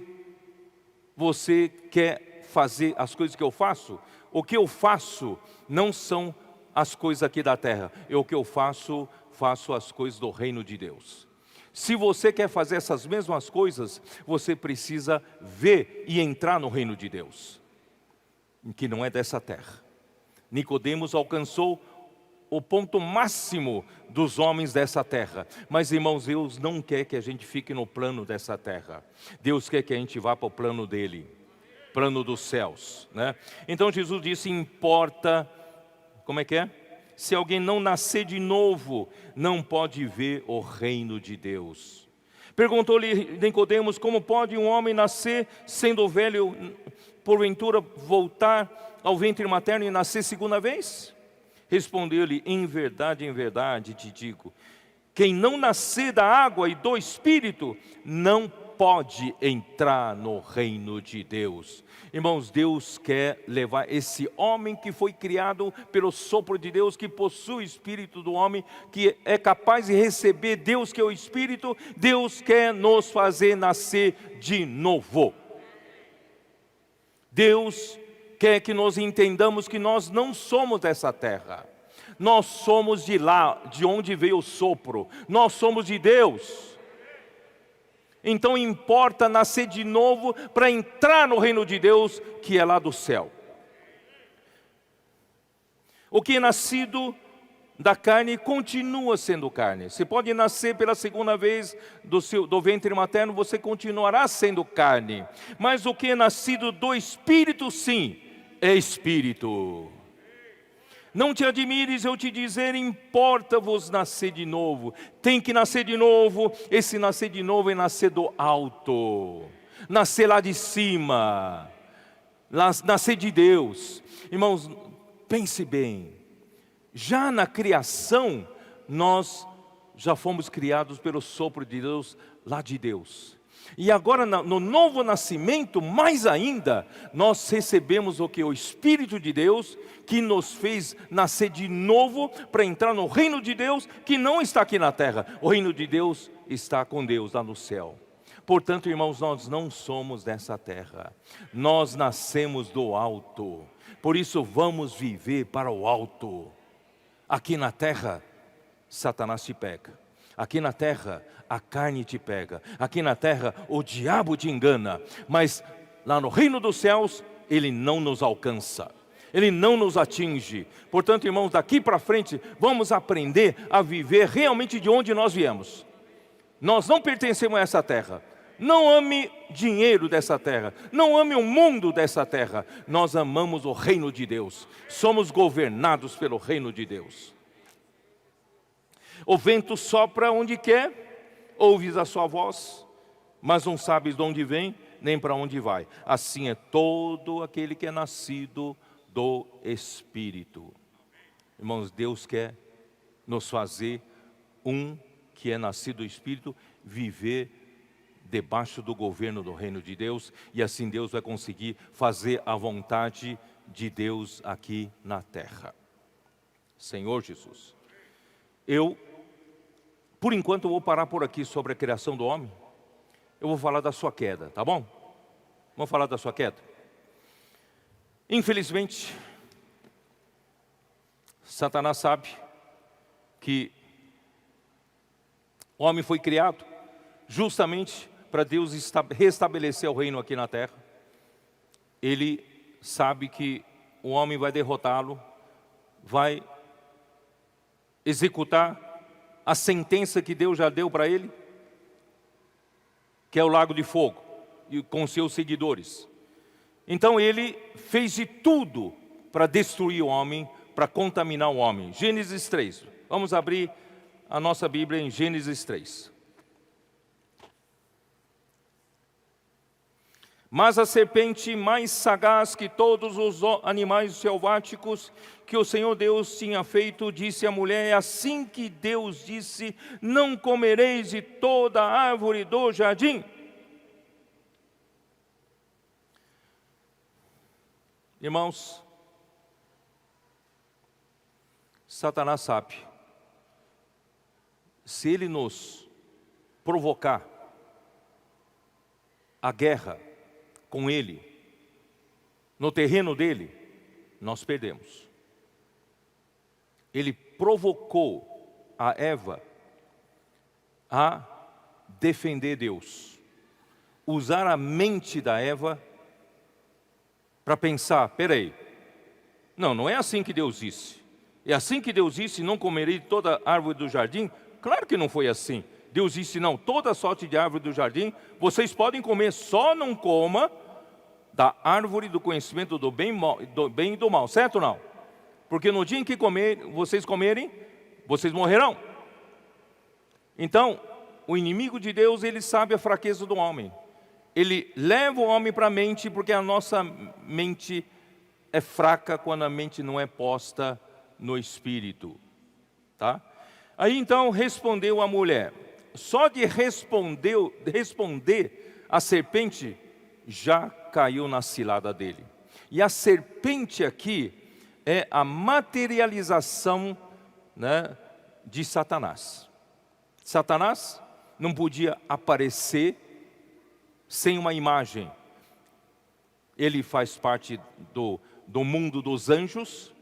quer fazer as coisas que eu faço? O que eu faço não são as coisas aqui da terra. O que eu faço, faço as coisas do reino de Deus. Se você quer fazer essas mesmas coisas, você precisa ver e entrar no reino de Deus, que não é dessa terra. Nicodemos alcançou o ponto máximo dos homens dessa terra. Mas, irmãos, Deus não quer que a gente fique no plano dessa terra. Deus quer que a gente vá para o plano dele, plano dos céus, né? Então Jesus disse, importa, como é que é? Se alguém não nascer de novo, não pode ver o reino de Deus. Perguntou-lhe Nicodemos, como pode um homem nascer sendo velho, porventura voltar ao ventre materno e nascer segunda vez? Respondeu-lhe, em verdade te digo, quem não nascer da água e do Espírito, não pode entrar no reino de Deus. Irmãos, Deus quer levar esse homem que foi criado pelo sopro de Deus, que possui o Espírito do homem, que é capaz de receber Deus que é o Espírito. Deus quer nos fazer nascer de novo. Deus quer que nós entendamos que nós não somos dessa terra. Nós somos de lá, de onde veio o sopro. Nós somos de Deus. Então importa nascer de novo para entrar no reino de Deus, que é lá do céu. O que é nascido da carne continua sendo carne. Você pode nascer pela segunda vez do ventre materno, você continuará sendo carne. Mas o que é nascido do Espírito, sim, é Espírito. Não te admires eu te dizer, importa-vos nascer de novo. Tem que nascer de novo. Esse nascer de novo é nascer do alto, nascer lá de cima, nascer de Deus. Irmãos, pense bem, já na criação, nós já fomos criados pelo sopro de Deus, lá de Deus. E agora no novo nascimento, mais ainda, nós recebemos o que? O Espírito de Deus, que nos fez nascer de novo, para entrar no reino de Deus, que não está aqui na terra. O reino de Deus está com Deus lá no céu. Portanto, irmãos, nós não somos dessa terra. Nós nascemos do alto. Por isso vamos viver para o alto. Aqui na terra, Satanás te pega. Aqui na terra, a carne te pega. Aqui na terra, o diabo te engana. Mas lá no reino dos céus, ele não nos alcança. Ele não nos atinge. Portanto, irmãos, daqui para frente, vamos aprender a viver realmente de onde nós viemos. Nós não pertencemos a essa terra. Não ame dinheiro dessa terra. Não ame o mundo dessa terra. Nós amamos o reino de Deus. Somos governados pelo reino de Deus. O vento sopra onde quer, ouves a sua voz, mas não sabes de onde vem, nem para onde vai. Assim é todo aquele que é nascido do Espírito. Irmãos, Deus quer nos fazer que é nascido do Espírito, viver debaixo do governo do reino de Deus, e assim Deus vai conseguir fazer a vontade de Deus aqui na terra. Senhor Jesus, por enquanto eu vou parar por aqui sobre a criação do homem. Eu vou falar da sua queda, tá bom? Vamos falar da sua queda. Infelizmente, Satanás sabe que o homem foi criado justamente para Deus restabelecer o reino aqui na terra. Ele sabe que o homem vai derrotá-lo, vai executar a sentença que Deus já deu para ele, que é o lago de fogo, e com seus seguidores. Então ele fez de tudo para destruir o homem, para contaminar o homem. Gênesis 3, vamos abrir a nossa Bíblia em Gênesis 3. Mas a serpente mais sagaz que todos os animais selváticos que o Senhor Deus tinha feito, disse à mulher, é assim que Deus disse, não comereis de toda a árvore do jardim. Irmãos, Satanás sabe, se ele nos provocar a guerra com ele, no terreno dele, nós perdemos. Ele provocou a Eva a defender Deus. Usar a mente da Eva para pensar, peraí, não é assim que Deus disse. É assim que Deus disse, não comerei toda árvore do jardim? Claro que não foi assim. Deus disse, não, toda sorte de árvore do jardim, vocês podem comer, só não coma da árvore do conhecimento do bem e do mal, certo ou não? Porque no dia em que vocês comerem, vocês morrerão. Então, o inimigo de Deus, ele sabe a fraqueza do homem. Ele leva o homem para a mente, porque a nossa mente é fraca quando a mente não é posta no Espírito. Tá? Aí então respondeu a mulher. Só de responder a serpente, já caiu na cilada dele. E a serpente aqui é a materialização, né, de Satanás. Satanás não podia aparecer sem uma imagem. Ele faz parte do mundo dos anjos,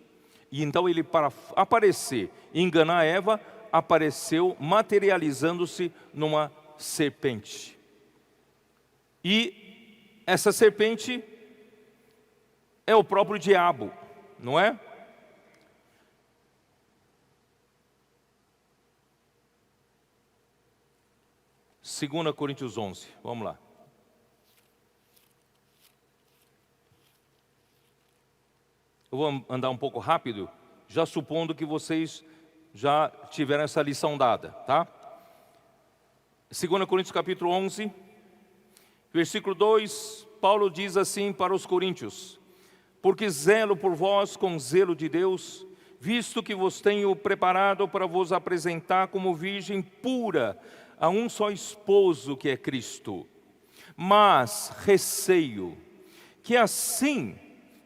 e então ele, para aparecer e enganar Eva, apareceu materializando-se numa serpente. E essa serpente é o próprio diabo, não é? Segunda Coríntios 11, vamos lá. Eu vou andar um pouco rápido, já supondo que vocês já tiveram essa lição dada, tá? 2 Coríntios capítulo 11, versículo 2, Paulo diz assim para os coríntios: porque zelo por vós com zelo de Deus, visto que vos tenho preparado para vos apresentar como virgem pura a um só esposo, que é Cristo. Mas receio que assim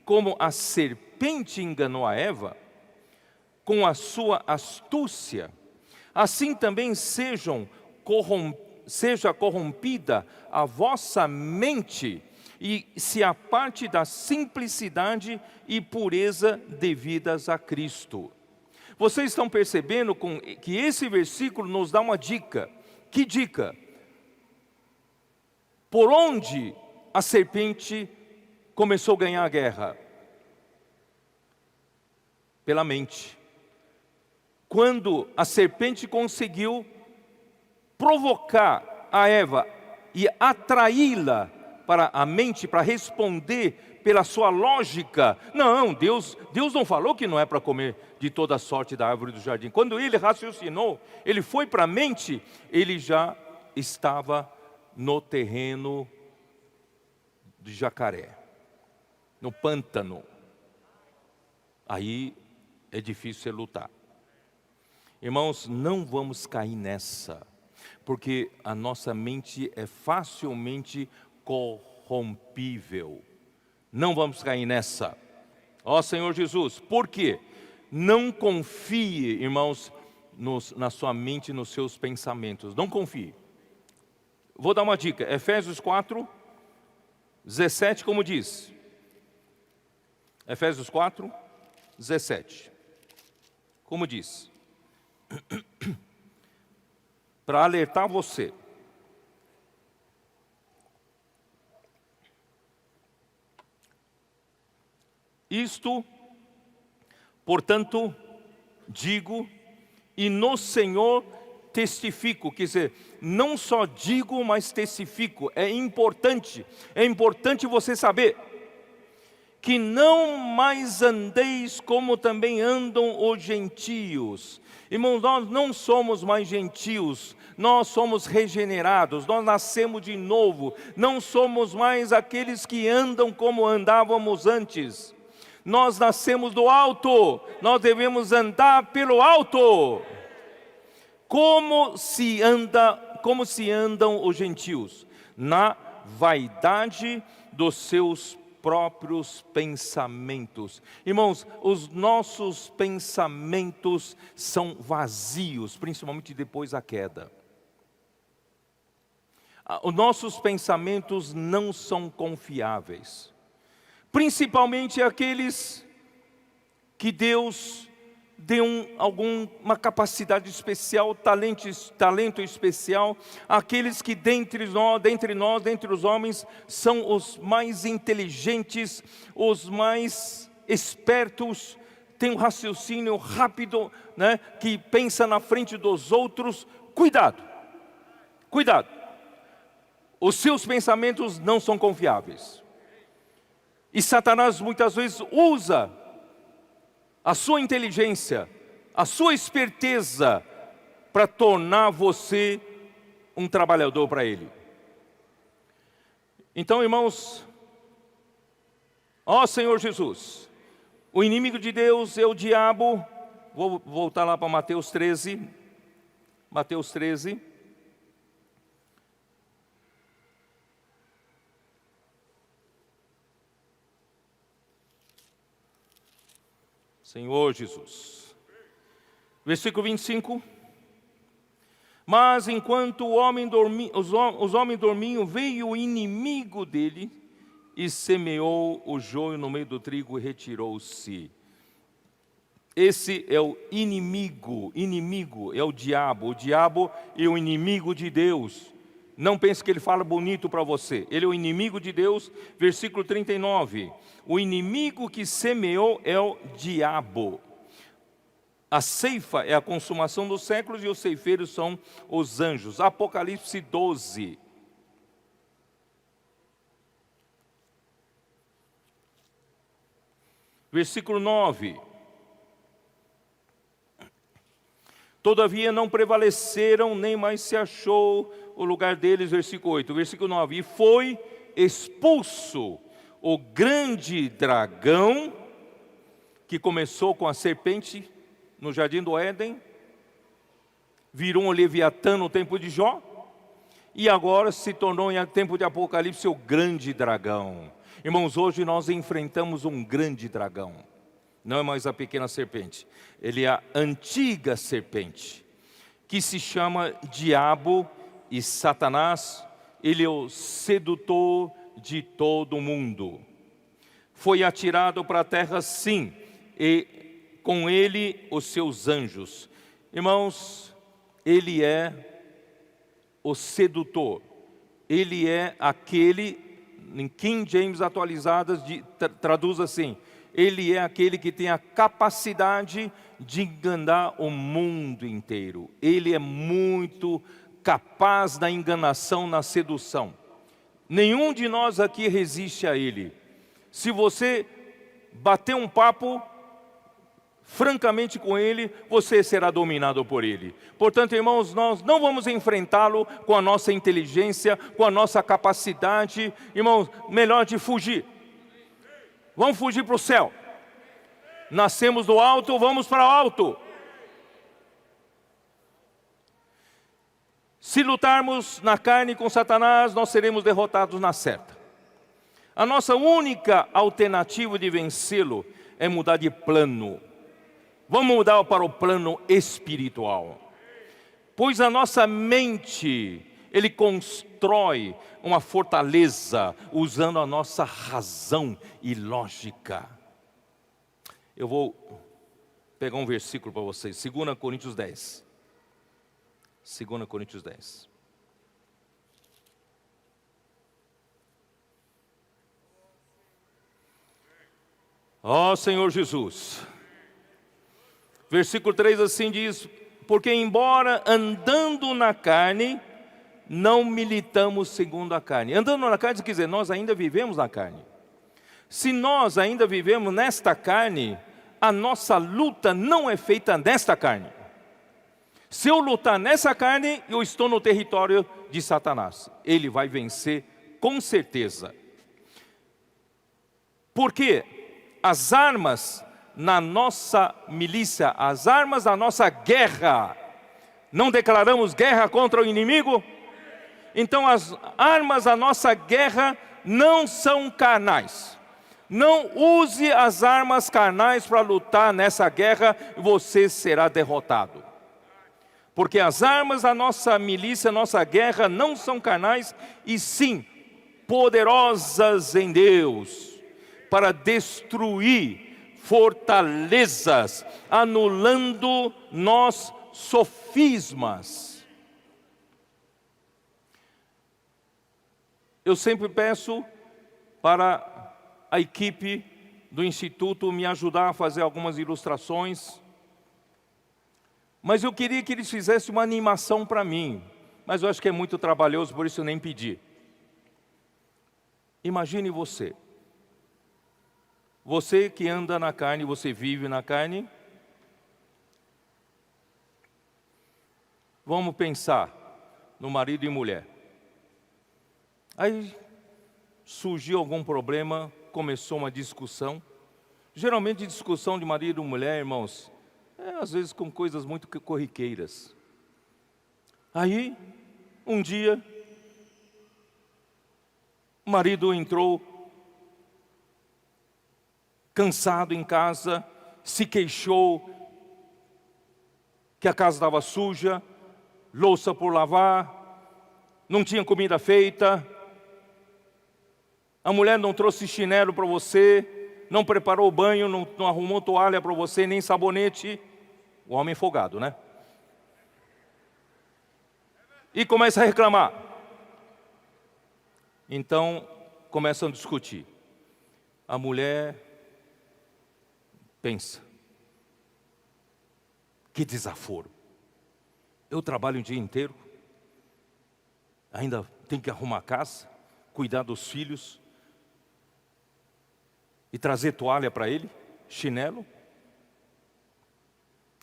como a serpente enganou a Eva, com a sua astúcia, assim também seja corrompida a vossa mente, e se aparte da simplicidade e pureza devidas a Cristo. Vocês estão percebendo que esse versículo nos dá uma dica. Que dica? Por onde a serpente começou a ganhar a guerra? Pela mente. Quando a serpente conseguiu provocar a Eva e atraí-la para a mente, para responder pela sua lógica. Não, Deus não falou que não é para comer de toda sorte da árvore do jardim. Quando ele raciocinou, ele foi para a mente, ele já estava no terreno de jacaré, no pântano. Aí é difícil você lutar. Irmãos, não vamos cair nessa, porque a nossa mente é facilmente corrompível. Não vamos cair nessa. Ó Senhor Jesus, por quê? Não confie, irmãos, na sua mente e nos seus pensamentos. Não confie. Vou dar uma dica. Efésios 4, 17, como diz? Efésios 4, 17. Como diz? Para alertar você. Isto, portanto, digo, e no Senhor testifico. Quer dizer, não só digo, mas testifico. É importante você saber que não mais andeis como também andam os gentios. Irmãos, nós não somos mais gentios, nós somos regenerados, nós nascemos de novo, não somos mais aqueles que andam como andávamos antes. Nós nascemos do alto, nós devemos andar pelo alto. Como se andam os gentios? Na vaidade dos seus próprios pensamentos. Irmãos, os nossos pensamentos são vazios, principalmente depois da queda. Os nossos pensamentos não são confiáveis. Principalmente aqueles que Deus dê alguma capacidade especial, talento especial, àqueles que dentre os homens, são os mais inteligentes, os mais espertos, tem um raciocínio rápido, né, que pensa na frente dos outros. Cuidado, cuidado. Os seus pensamentos não são confiáveis. E Satanás muitas vezes usa a sua inteligência, a sua esperteza, para tornar você um trabalhador para ele. Então, irmãos, ó Senhor Jesus, o inimigo de Deus é o diabo. Vou voltar lá para Mateus 13. Mateus 13. Senhor Jesus. Versículo 25. Mas enquanto os homens dormiam, veio o inimigo dele e semeou o joio no meio do trigo e retirou-se. Esse é o inimigo, é o diabo é o inimigo de Deus. Não pense que ele fala bonito para você, ele é o inimigo de Deus. Versículo 39, o inimigo que semeou é o diabo. A ceifa é a consumação dos séculos e os ceifeiros são os anjos. Apocalipse 12. Versículo 9. Todavia não prevaleceram, nem mais se achou o lugar deles. Versículo 8. Versículo 9. E foi expulso o grande dragão, que começou com a serpente no jardim do Éden, virou um leviatã no tempo de Jó, e agora se tornou em tempo de Apocalipse o grande dragão. Irmãos, hoje nós enfrentamos um grande dragão. Não é mais a pequena serpente, ele é a antiga serpente, que se chama Diabo e Satanás. Ele é o sedutor de todo mundo. Foi atirado para a terra, sim, e com ele os seus anjos. Irmãos, ele é o sedutor. Ele é aquele, em King James atualizadas, traduz assim: ele é aquele que tem a capacidade de enganar o mundo inteiro. Ele é muito capaz da enganação, na sedução. Nenhum de nós aqui resiste a ele. Se você bater um papo francamente com ele, você será dominado por ele. Portanto, irmãos, nós não vamos enfrentá-lo com a nossa inteligência, com a nossa capacidade. Irmãos, melhor de fugir. Vamos fugir para o céu. Nascemos do alto, vamos para o alto. Se lutarmos na carne com Satanás, nós seremos derrotados na certa. A nossa única alternativa de vencê-lo é mudar de plano. Vamos mudar para o plano espiritual. Pois a nossa mente, ele constrói uma fortaleza usando a nossa razão e lógica. Eu vou pegar um versículo para vocês, 2 Coríntios 10. 2 Coríntios 10. Ó Senhor Jesus. Versículo 3 assim diz: porque embora andando na carne, não militamos segundo a carne. Andando na carne quer dizer, nós ainda vivemos na carne. Se nós ainda vivemos nesta carne, a nossa luta não é feita nesta carne. Se eu lutar nessa carne, eu estou no território de Satanás. Ele vai vencer com certeza. Porque as armas na nossa milícia, as armas da nossa guerra, não declaramos guerra contra o inimigo? Então as armas da nossa guerra não são carnais. Não use as armas carnais para lutar nessa guerra, você será derrotado. Porque as armas da nossa milícia, nossa guerra, não são carnais, e sim poderosas em Deus, para destruir fortalezas, anulando nós sofismas. Eu sempre peço para a equipe do Instituto me ajudar a fazer algumas ilustrações, mas eu queria que eles fizessem uma animação para mim, mas eu acho que é muito trabalhoso, por isso eu nem pedi. Imagine você que anda na carne, você vive na carne. Vamos pensar no marido e mulher. Aí surgiu algum problema, começou uma discussão. Geralmente discussão de marido e mulher, irmãos, às vezes com coisas muito corriqueiras. Aí, um dia, o marido entrou cansado em casa, se queixou que a casa estava suja, louça por lavar, não tinha comida feita, a mulher não trouxe chinelo para você, não preparou o banho, não arrumou toalha para você, nem sabonete. O homem folgado, né? E começa a reclamar. Então, começam a discutir. A mulher pensa: que desaforo. Eu trabalho o dia inteiro, ainda tenho que arrumar a casa, cuidar dos filhos, e trazer toalha para ele, chinelo.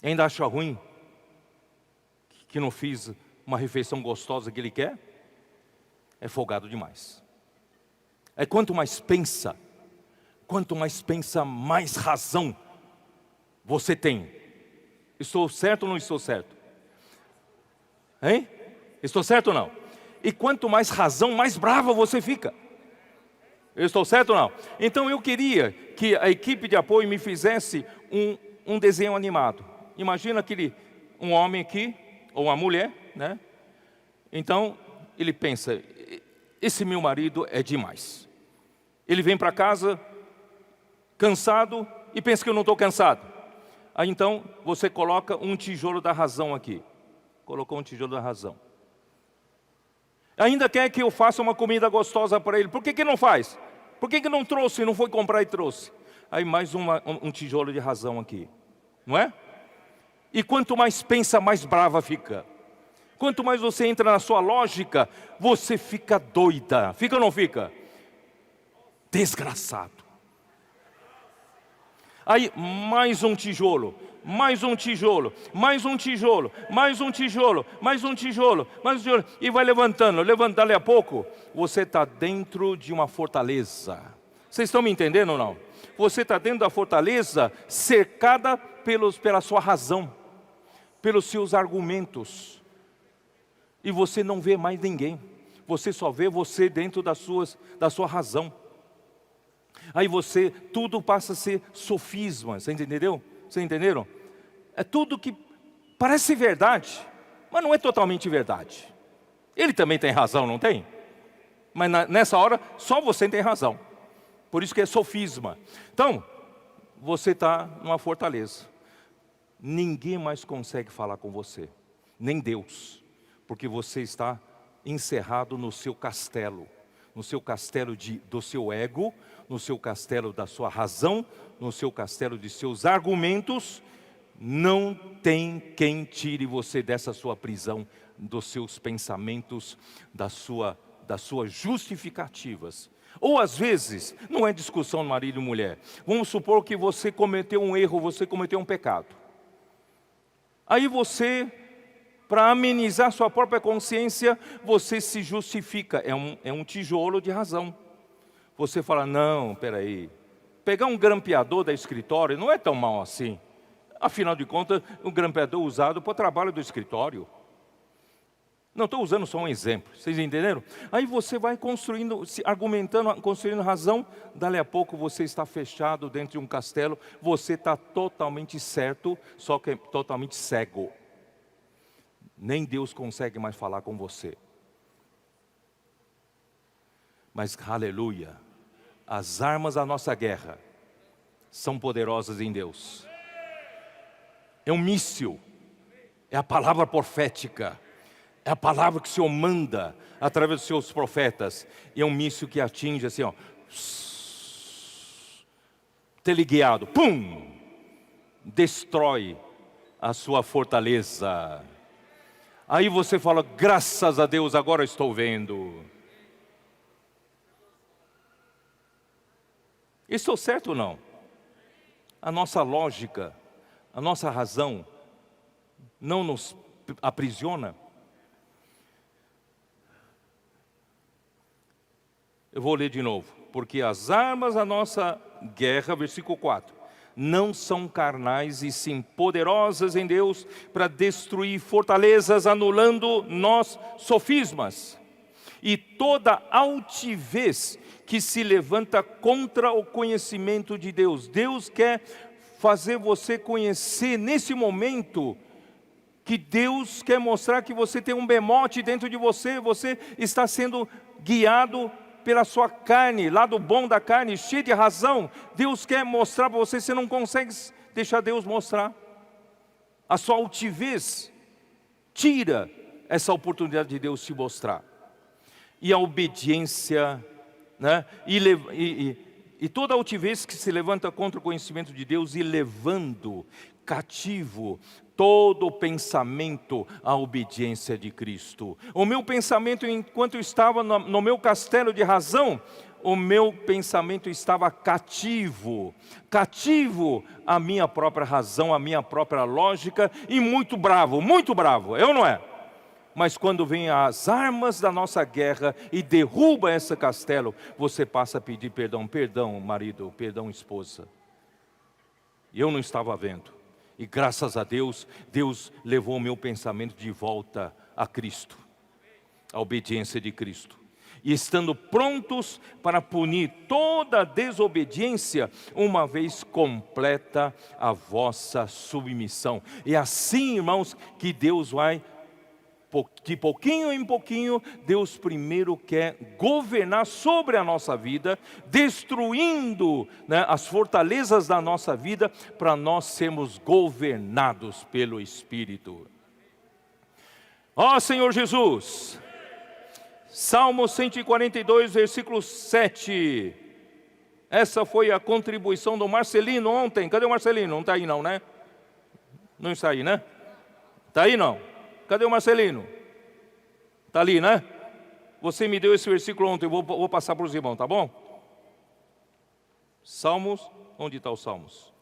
Ainda acha ruim que não fiz uma refeição gostosa que ele quer? É folgado demais. Quanto mais pensa, mais razão você tem. Estou certo ou não estou certo? Hein? Estou certo ou não? E quanto mais razão, mais brava você fica. Eu estou certo ou não? Então eu queria que a equipe de apoio me fizesse um desenho animado. Imagina um homem aqui, ou uma mulher, né? Então ele pensa: esse meu marido é demais. Ele vem para casa cansado e pensa que eu não estou cansado. Aí então você coloca um tijolo da razão aqui. Colocou um tijolo da razão. Ainda quer que eu faça uma comida gostosa para ele. Por que não faz? Por que não trouxe, não foi comprar e trouxe? Aí mais um tijolo de razão aqui. Não é? E quanto mais pensa, mais brava fica. Quanto mais você entra na sua lógica, você fica doida. Fica ou não fica? Desgraçado. Aí mais um tijolo, mais um tijolo, mais um tijolo, mais um tijolo, mais um tijolo, mais um tijolo. E vai levantando, dali a pouco, você está dentro de uma fortaleza. Vocês estão me entendendo ou não? Você está dentro da fortaleza, cercada pela sua razão, pelos seus argumentos. E você não vê mais ninguém. Você só vê você dentro da sua razão. Aí tudo passa a ser sofisma, você entendeu? Vocês entenderam? É tudo que parece verdade, mas não é totalmente verdade. Ele também tem razão, não tem? Mas nessa hora, só você tem razão. Por isso que é sofisma. Então, você está numa fortaleza. Ninguém mais consegue falar com você, nem Deus, porque você está encerrado no seu castelo. No seu castelo do seu ego, no seu castelo da sua razão, no seu castelo de seus argumentos. Não tem quem tire você dessa sua prisão, dos seus pensamentos, das suas justificativas. Ou às vezes, não é discussão marido e mulher. Vamos supor que você cometeu um erro, você cometeu um pecado. Aí você, para amenizar sua própria consciência, você se justifica. É um tijolo de razão. Você fala: não, peraí, pegar um grampeador da escritório não é tão mal assim. Afinal de contas, um grampeador usado para o trabalho do escritório. Não, estou usando só um exemplo, vocês entenderam? Aí você vai construindo, argumentando, construindo razão. Dali a pouco você está fechado dentro de um castelo. Você está totalmente certo, só que totalmente cego. Nem Deus consegue mais falar com você. Mas, aleluia, as armas da nossa guerra são poderosas em Deus. É um míssil, é a palavra profética, é a palavra que o Senhor manda através dos seus profetas. E é um míssil que atinge assim, ó, teleguiado, pum, destrói a sua fortaleza. Aí você fala, graças a Deus, agora estou vendo. Estou certo ou não? A nossa lógica, a nossa razão não nos aprisiona? Eu vou ler de novo. Porque as armas da nossa guerra, versículo 4, não são carnais e sim poderosas em Deus para destruir fortalezas, anulando nós sofismas e toda altivez que se levanta contra o conhecimento de Deus. Deus quer fazer você conhecer nesse momento que Deus quer mostrar que você tem um bemote dentro de você, você está sendo guiado pela sua carne, lado bom da carne, cheio de razão. Deus quer mostrar para você, você não consegue deixar Deus mostrar. A sua altivez tira essa oportunidade de Deus se mostrar. E a obediência, né? E toda altivez que se levanta contra o conhecimento de Deus, e levando cativo todo o pensamento à obediência de Cristo. O meu pensamento, enquanto eu estava no meu castelo de razão, o meu pensamento estava cativo à minha própria razão, à minha própria lógica, e muito bravo, é ou não é? Mas quando vem as armas da nossa guerra e derruba esse castelo, você passa a pedir perdão, marido, perdão, esposa. Eu não estava vendo. E graças a Deus, Deus levou o meu pensamento de volta a Cristo, a obediência de Cristo. E estando prontos para punir toda desobediência, uma vez completa a vossa submissão. E assim, irmãos, que Deus vai, de pouquinho em pouquinho, Deus primeiro quer governar sobre a nossa vida, destruindo, né, as fortalezas da nossa vida, para nós sermos governados pelo Espírito. Ó Senhor Jesus, Salmo 142, versículo 7. Essa foi a contribuição do Marcelino ontem. Cadê o Marcelino? Não está aí não, né? Não está aí, né? Está aí não? Cadê o Marcelino? Está ali, né? Você me deu esse versículo ontem, eu vou passar para os irmãos, tá bom? Salmos, onde está os Salmos?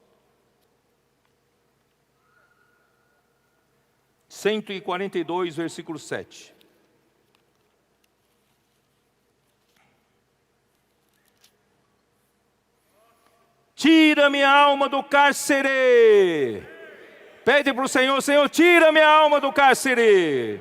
142, versículo 7. Tira minha alma do cárcere. Pede para o Senhor, Senhor, tira minha alma do cárcere.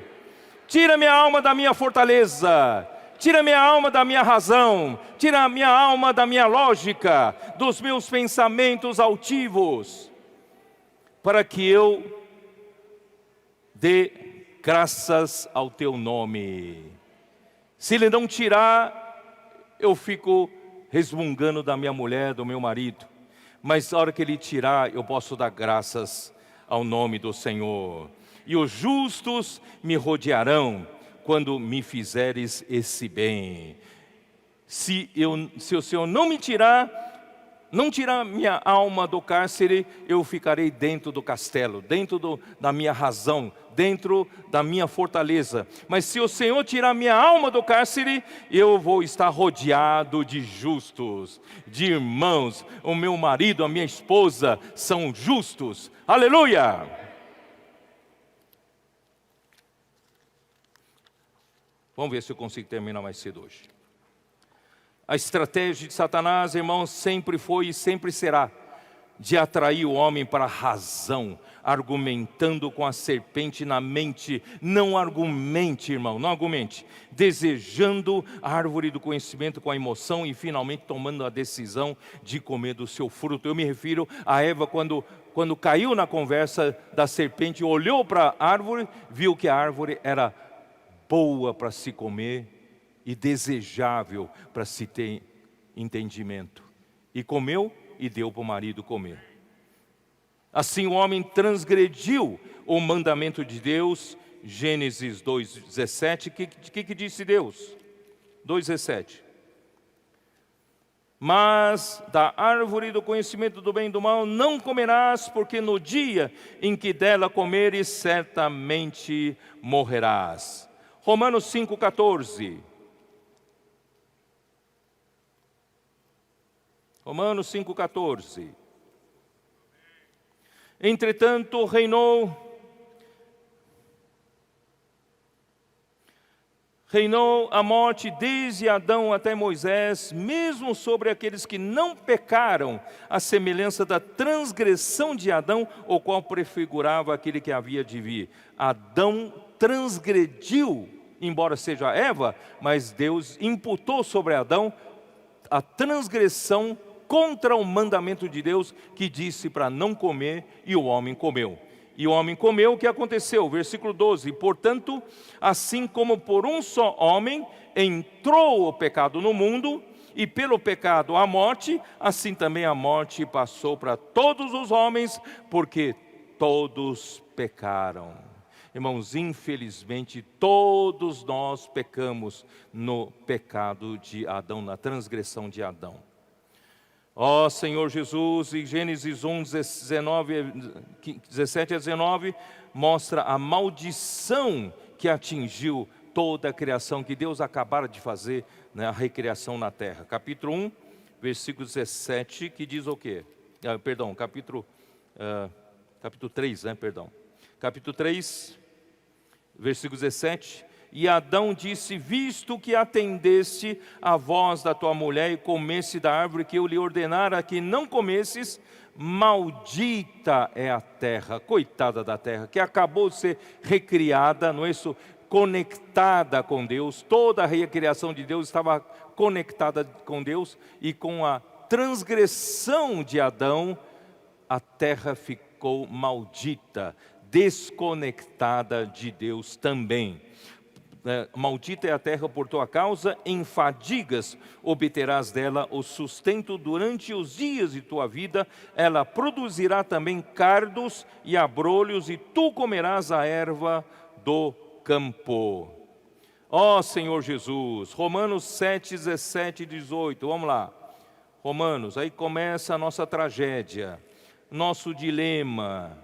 Tira minha alma da minha fortaleza. Tira minha alma da minha razão. Tira minha alma da minha lógica, dos meus pensamentos altivos, para que eu dê graças ao teu nome. Se ele não tirar, eu fico resmungando da minha mulher, do meu marido. Mas na hora que ele tirar, eu posso dar graças ao nome do Senhor. E os justos me rodearão quando me fizeres esse bem. Se o Senhor não me tirar, não tirar minha alma do cárcere, eu ficarei dentro do castelo, dentro da minha razão, dentro da minha fortaleza. Mas se o Senhor tirar minha alma do cárcere, eu vou estar rodeado de justos, de irmãos. O meu marido, a minha esposa são justos. Aleluia! Vamos ver se eu consigo terminar mais cedo hoje. A estratégia de Satanás, irmãos, sempre foi e sempre será de atrair o homem para a razão, argumentando com a serpente na mente. Não argumente, irmão, não argumente. Desejando a árvore do conhecimento com a emoção e finalmente tomando a decisão de comer do seu fruto. Eu me refiro a Eva quando caiu na conversa da serpente, olhou para a árvore, viu que a árvore era boa para se comer e desejável para se ter entendimento. E comeu e deu para o marido comer. Assim o homem transgrediu o mandamento de Deus. Gênesis 2,17, o que disse Deus? 2,17. Mas da árvore do conhecimento do bem e do mal não comerás, porque no dia em que dela comeres, certamente morrerás. Romanos 5,14. Romanos 5,14. Entretanto, reinou a morte desde Adão até Moisés, mesmo sobre aqueles que não pecaram, à semelhança da transgressão de Adão, o qual prefigurava aquele que havia de vir. Adão transgrediu, embora seja Eva, mas Deus imputou sobre Adão a transgressão contra o mandamento de Deus, que disse para não comer, e o homem comeu. E o homem comeu, o que aconteceu? Versículo 12. Portanto, assim como por um só homem entrou o pecado no mundo, e pelo pecado a morte, assim também a morte passou para todos os homens, porque todos pecaram. Irmãos, infelizmente, todos nós pecamos no pecado de Adão, na transgressão de Adão. Ó Senhor Jesus, em Gênesis 1, 17 a 19, mostra a maldição que atingiu toda a criação, que Deus acabara de fazer, né, a recriação na terra. Capítulo 1, versículo 17, que diz o quê? Capítulo 3, né, perdão. Capítulo 3, versículo 17. E Adão disse: visto que atendeste à voz da tua mulher e comesse da árvore que eu lhe ordenara que não comesses, maldita é a terra, coitada da terra, que acabou de ser recriada, não é isso? Conectada com Deus. Toda a recriação de Deus estava conectada com Deus, e com a transgressão de Adão, a terra ficou maldita, desconectada de Deus também. Maldita é a terra por tua causa, em fadigas obterás dela o sustento durante os dias de tua vida, ela produzirá também cardos e abrolhos, e tu comerás a erva do campo. Ó Senhor Jesus, Romanos 7, 17 e 18, vamos lá. Romanos, aí começa a nossa tragédia, nosso dilema.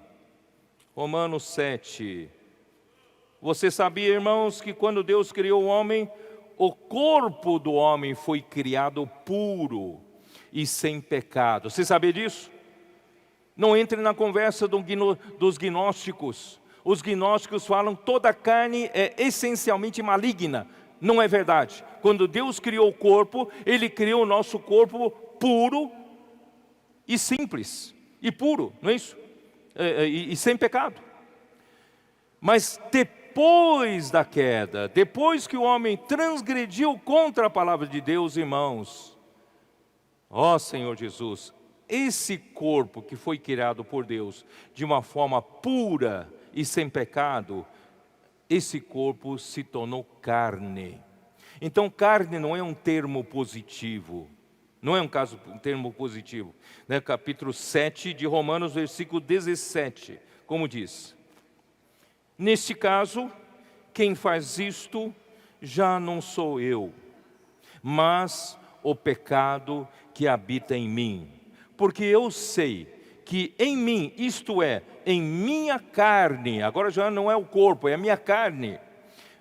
Romanos 7. Você sabia, irmãos, que quando Deus criou o homem, o corpo do homem foi criado puro e sem pecado. Você sabia disso? Não entre na conversa dos gnósticos. Os gnósticos falam que toda carne é essencialmente maligna. Não é verdade. Quando Deus criou o corpo, Ele criou o nosso corpo puro e simples. E puro, não é isso? E sem pecado. Mas depois da queda, depois que o homem transgrediu contra a palavra de Deus, irmãos, ó Senhor Jesus, esse corpo que foi criado por Deus de uma forma pura e sem pecado, esse corpo se tornou carne. Então carne não é um termo positivo, não é um termo positivo, né? Capítulo 7 de Romanos, versículo 17, como diz: neste caso, quem faz isto já não sou eu, mas o pecado que habita em mim. Porque eu sei que em mim, isto é, em minha carne, agora já não é o corpo, é a minha carne,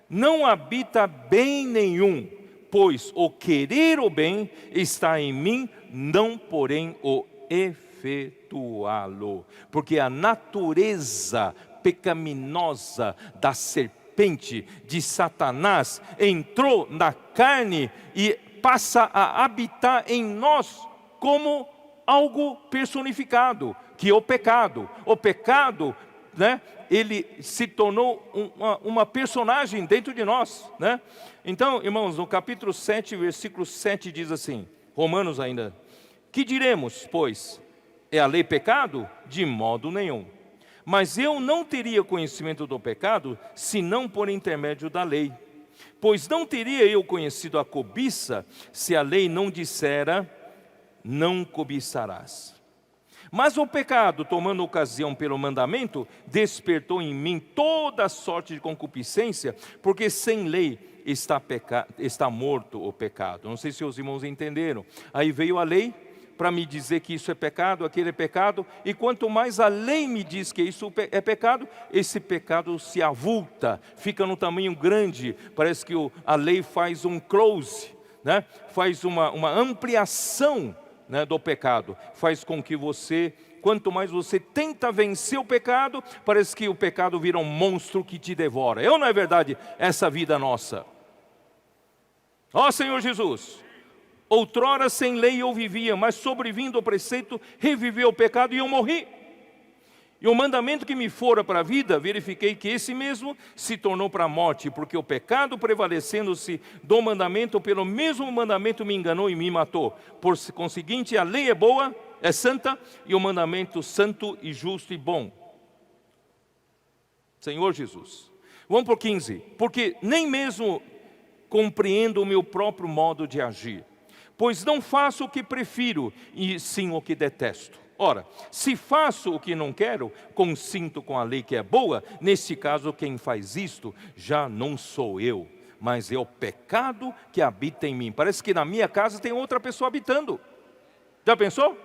não habita bem nenhum, pois o querer o bem está em mim, não porém o efetuá-lo. Porque a natureza pecaminosa da serpente, de Satanás, entrou na carne e passa a habitar em nós como algo personificado, que é o pecado. O pecado, né, ele se tornou uma personagem dentro de nós, né? Então, irmãos, no capítulo 7, versículo 7 diz assim, Romanos ainda: que diremos, pois? É a lei pecado? De modo nenhum. Mas eu não teria conhecimento do pecado, senão por intermédio da lei. Pois não teria eu conhecido a cobiça, se a lei não dissera: não cobiçarás. Mas o pecado, tomando ocasião pelo mandamento, despertou em mim toda sorte de concupiscência, porque sem lei está morto o pecado. Não sei se os irmãos entenderam. Aí veio a lei para me dizer que isso é pecado, aquele é pecado, e quanto mais a lei me diz que isso é pecado, esse pecado se avulta, fica no tamanho grande. Parece que a lei faz um close, né? Faz uma ampliação, né, do pecado, faz com que você, quanto mais você tenta vencer o pecado, parece que o pecado vira um monstro que te devora. Não é verdade essa vida nossa? Ó Senhor Jesus, outrora sem lei eu vivia, mas sobrevindo o preceito, reviveu o pecado e eu morri. E o mandamento que me fora para a vida, verifiquei que esse mesmo se tornou para a morte, porque o pecado, prevalecendo-se do mandamento, pelo mesmo mandamento me enganou e me matou. Por conseguinte, a lei é boa, é santa, e o mandamento santo e justo e bom. Senhor Jesus. Vamos por 15. Porque nem mesmo compreendo o meu próprio modo de agir, pois não faço o que prefiro, e sim o que detesto. Ora, se faço o que não quero, consinto com a lei que é boa. Nesse caso, quem faz isto já não sou eu, mas é o pecado que habita em mim. Parece que na minha casa tem outra pessoa habitando. Já pensou?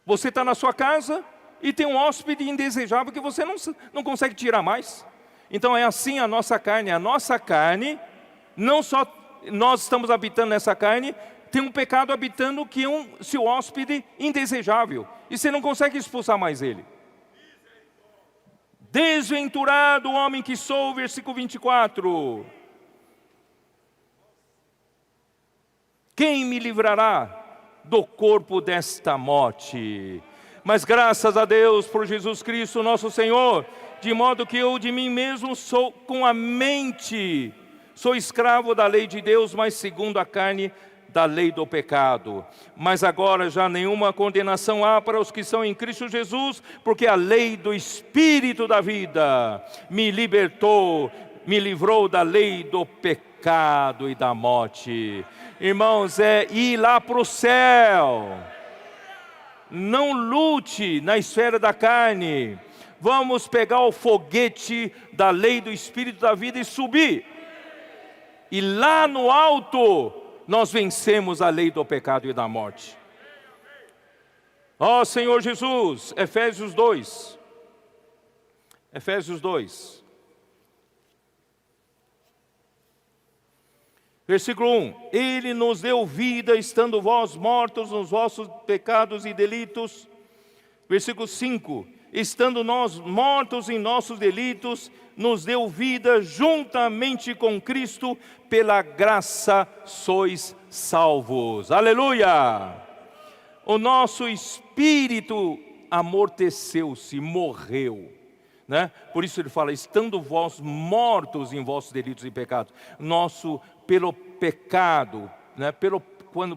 Você está na sua casa e tem um hóspede indesejável que você não consegue tirar mais. Então é assim a nossa carne. A nossa carne, não só nós estamos habitando nessa carne, tem um pecado habitando que é seu hóspede indesejável. E você não consegue expulsar mais ele. Desventurado o homem que sou, versículo 24. Quem me livrará do corpo desta morte? Mas graças a Deus por Jesus Cristo nosso Senhor, de modo que eu de mim mesmo sou com a mente, sou escravo da lei de Deus, mas segundo a carne, da lei do pecado. Mas agora já nenhuma condenação há para os que são em Cristo Jesus, porque a lei do Espírito da vida me libertou, me livrou da lei do pecado e da morte. Irmãos, é ir lá para o céu. Não lute na esfera da carne. Vamos pegar o foguete da lei do Espírito da vida e subir. E lá no alto nós vencemos a lei do pecado e da morte. Ó Senhor Jesus, Efésios 2. Efésios 2. Versículo 1. Ele nos deu vida, estando vós mortos nos vossos pecados e delitos. Versículo 5. Estando nós mortos em nossos delitos, nos deu vida juntamente com Cristo, pela graça sois salvos. Aleluia! O nosso espírito amorteceu-se, morreu, né? Por isso ele fala, estando vós mortos em vossos delitos e pecados. Pelo pecado, né?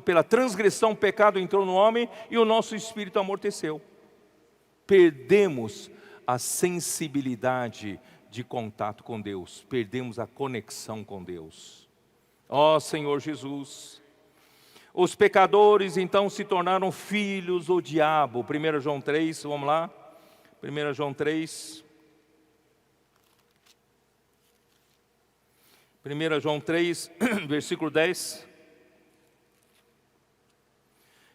Pela transgressão o pecado entrou no homem e o nosso espírito amorteceu. Perdemos a sensibilidade de contato com Deus, perdemos a conexão com Deus. Ó Senhor Jesus, os pecadores então se tornaram filhos do diabo. 1 João 3, vamos lá, 1 João 3. 1 João 3, versículo 10.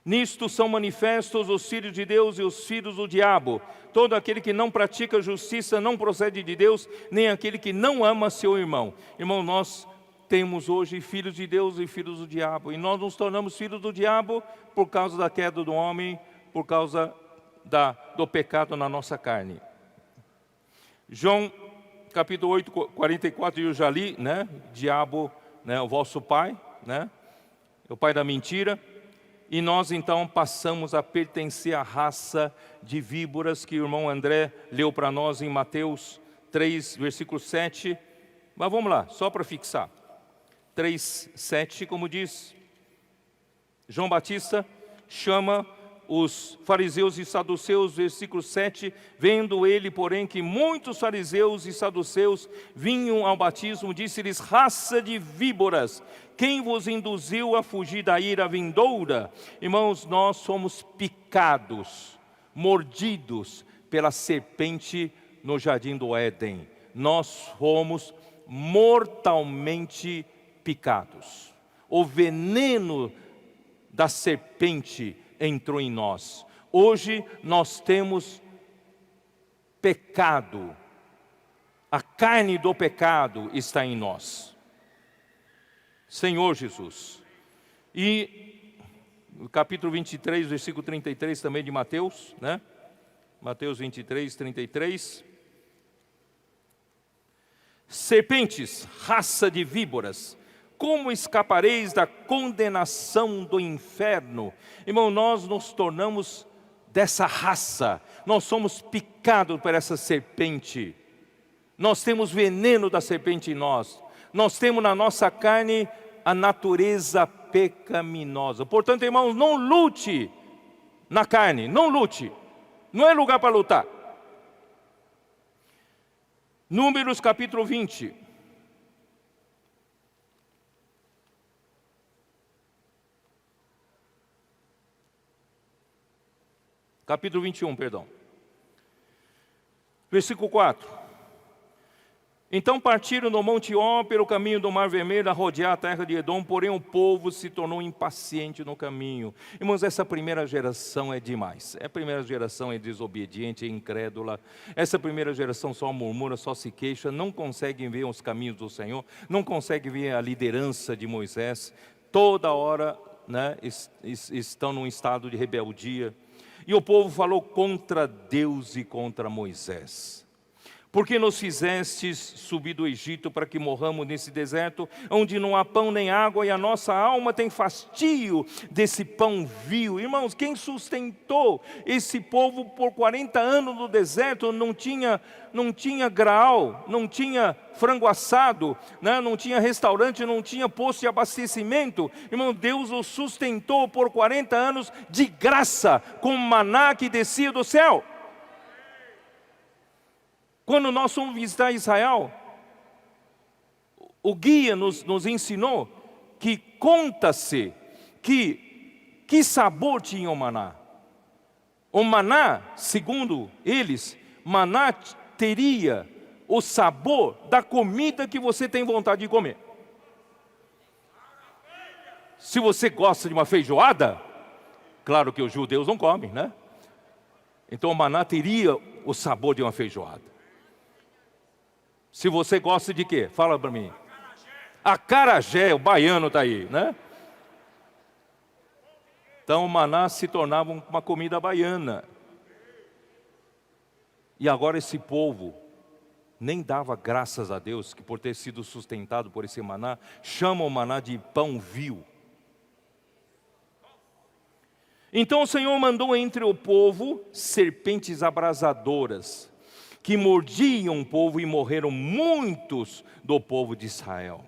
Nisto são manifestos os filhos de Deus e os filhos do diabo. Todo aquele que não pratica justiça não procede de Deus, nem aquele que não ama seu irmão. Irmão, nós temos hoje filhos de Deus e filhos do diabo. E nós nos tornamos filhos do diabo por causa da queda do homem, por causa do pecado na nossa carne. João capítulo 8, 44, eu já li, né? Diabo, né? O vosso pai, né? O pai da mentira. E nós então passamos a pertencer à raça de víboras que o irmão André leu para nós em Mateus 3, versículo 7. Mas vamos lá, só para fixar. 3, 7, como diz, João Batista chama os fariseus e saduceus, versículo 7, vendo ele, porém, que muitos fariseus e saduceus vinham ao batismo, disse-lhes: raça de víboras, quem vos induziu a fugir da ira vindoura? Irmãos, nós somos picados, mordidos pela serpente no jardim do Éden. Nós fomos mortalmente picados. O veneno da serpente entrou em nós. Hoje nós temos pecado. A carne do pecado está em nós. Senhor Jesus. E no capítulo 23, versículo 33 também de Mateus, né? Mateus 23, 33. Serpentes, raça de víboras, como escapareis da condenação do inferno? Irmão, nós nos tornamos dessa raça. Nós somos picados por essa serpente. Nós temos veneno da serpente em nós. Nós temos na nossa carne a natureza pecaminosa. Portanto, irmãos, não lute na carne. Não lute. Não é lugar para lutar. Números capítulo 20. Capítulo 21, perdão. Versículo 4. Então partiram do Monte Ó pelo caminho do Mar Vermelho a rodear a terra de Edom, porém o povo se tornou impaciente no caminho. Irmãos, essa primeira geração é demais. A primeira geração é desobediente, é incrédula. Essa primeira geração só murmura, só se queixa, não conseguem ver os caminhos do Senhor, não conseguem ver a liderança de Moisés. Toda hora, né, estão num estado de rebeldia. E o povo falou contra Deus e contra Moisés. Por que nos fizestes subir do Egito para que morramos nesse deserto, onde não há pão nem água, e a nossa alma tem fastio desse pão vil? Irmãos, quem sustentou esse povo por 40 anos no deserto? Não tinha graal, não tinha frango assado, né? Não tinha restaurante, não tinha posto de abastecimento. Irmão, Deus os sustentou por 40 anos de graça, com maná que descia do céu. Quando nós fomos visitar Israel, o guia nos ensinou que conta-se que sabor tinha o maná. O maná, segundo eles, maná teria o sabor da comida que você tem vontade de comer. Se você gosta de uma feijoada, claro que os judeus não comem, né? Então o maná teria o sabor de uma feijoada. Se você gosta de quê? Fala para mim. Acarajé, o baiano está aí, né? Então o maná se tornava uma comida baiana. E agora esse povo nem dava graças a Deus que por ter sido sustentado por esse maná, chama o maná de pão vil. Então o Senhor mandou entre o povo serpentes abrasadoras, que mordiam o povo, e morreram muitos do povo de Israel.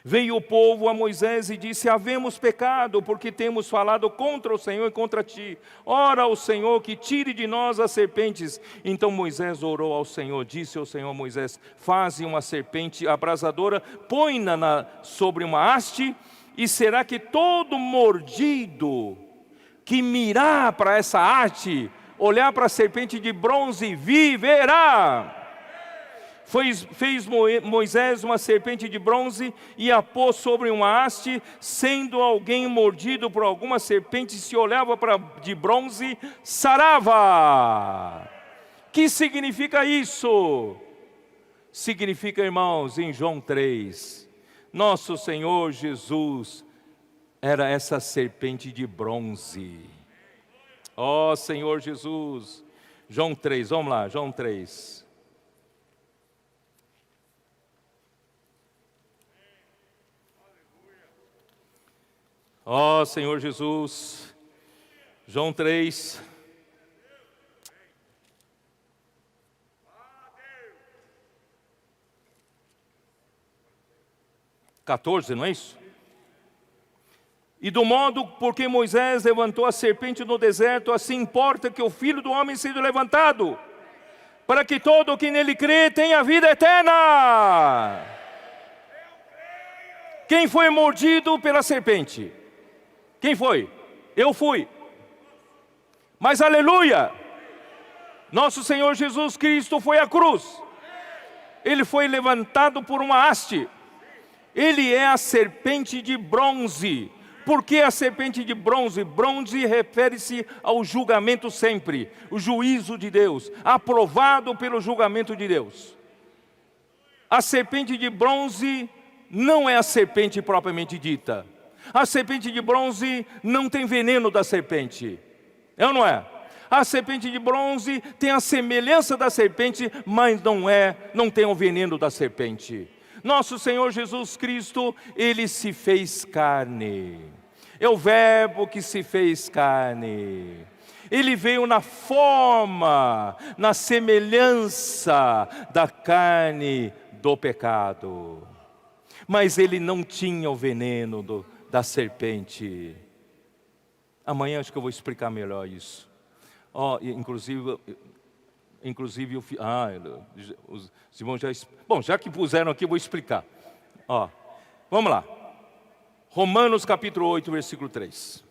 Veio o povo a Moisés e disse: havemos pecado, porque temos falado contra o Senhor e contra ti. Ora ao Senhor que tire de nós as serpentes. Então Moisés orou ao Senhor, disse ao Senhor a Moisés: faze uma serpente abrasadora, põe-na sobre uma haste, e será que todo mordido que mirar para essa haste, olhar para a serpente de bronze, viverá. Fez Moisés uma serpente de bronze e a pôs sobre uma haste. Sendo alguém mordido por alguma serpente, se olhava para de bronze, sarava. Que significa isso? Significa, irmãos, em João 3, nosso Senhor Jesus era essa serpente de bronze. Ó Senhor Jesus. João 3, vamos lá, João 3. Ó Senhor Jesus. João 3. (14), não é isso? E do modo por que Moisés levantou a serpente no deserto, assim importa que o Filho do Homem seja levantado, para que todo o que nele crê tenha vida eterna. Quem foi mordido pela serpente? Quem foi? Eu fui. Mas aleluia! Nosso Senhor Jesus Cristo foi à cruz. Ele foi levantado por uma haste. Ele é a serpente de bronze. Por que a serpente de bronze? Bronze refere-se ao julgamento sempre, o juízo de Deus, aprovado pelo julgamento de Deus. A serpente de bronze não é a serpente propriamente dita. A serpente de bronze não tem veneno da serpente. É ou não é? A serpente de bronze tem a semelhança da serpente, mas não tem o veneno da serpente. Nosso Senhor Jesus Cristo, Ele se fez carne. É o Verbo que se fez carne. Ele veio na forma, na semelhança da carne do pecado. Mas Ele não tinha o veneno da serpente. Amanhã acho que eu vou explicar melhor isso. Inclusive os irmãos já... Bom, já que puseram aqui, eu vou explicar. Vamos lá. Romanos capítulo 8, versículo 3.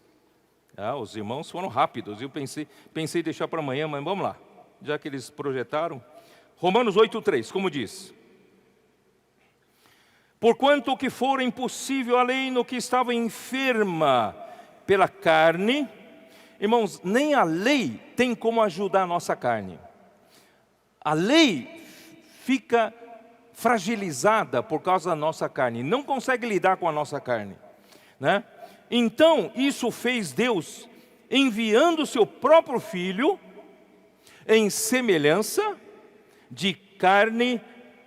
Os irmãos foram rápidos. Eu pensei em deixar para amanhã, mas vamos lá. Já que eles projetaram. Romanos 8, 3, como diz. Porquanto o que for impossível a lei no que estava enferma pela carne... Irmãos, nem a lei tem como ajudar a nossa carne. A lei fica fragilizada por causa da nossa carne. Não consegue lidar com a nossa carne, né? Então, isso fez Deus enviando o seu próprio Filho em semelhança de carne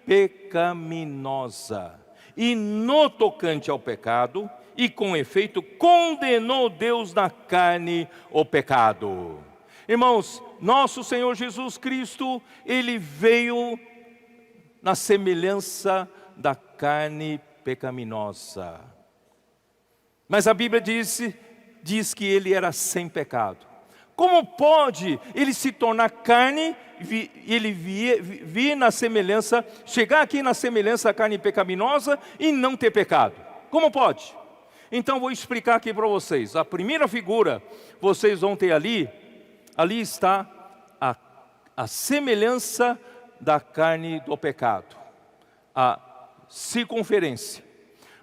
pecaminosa. E no tocante ao pecado, e com efeito condenou Deus na carne o pecado. Irmãos, nosso Senhor Jesus Cristo, Ele veio na semelhança da carne pecaminosa. Mas a Bíblia diz que Ele era sem pecado. Como pode Ele se tornar carne, Ele vir na semelhança, chegar aqui na semelhança da carne pecaminosa e não ter pecado? Como pode? Então vou explicar aqui para vocês. A primeira figura, vocês vão ter ali está a semelhança da carne do pecado, a circunferência.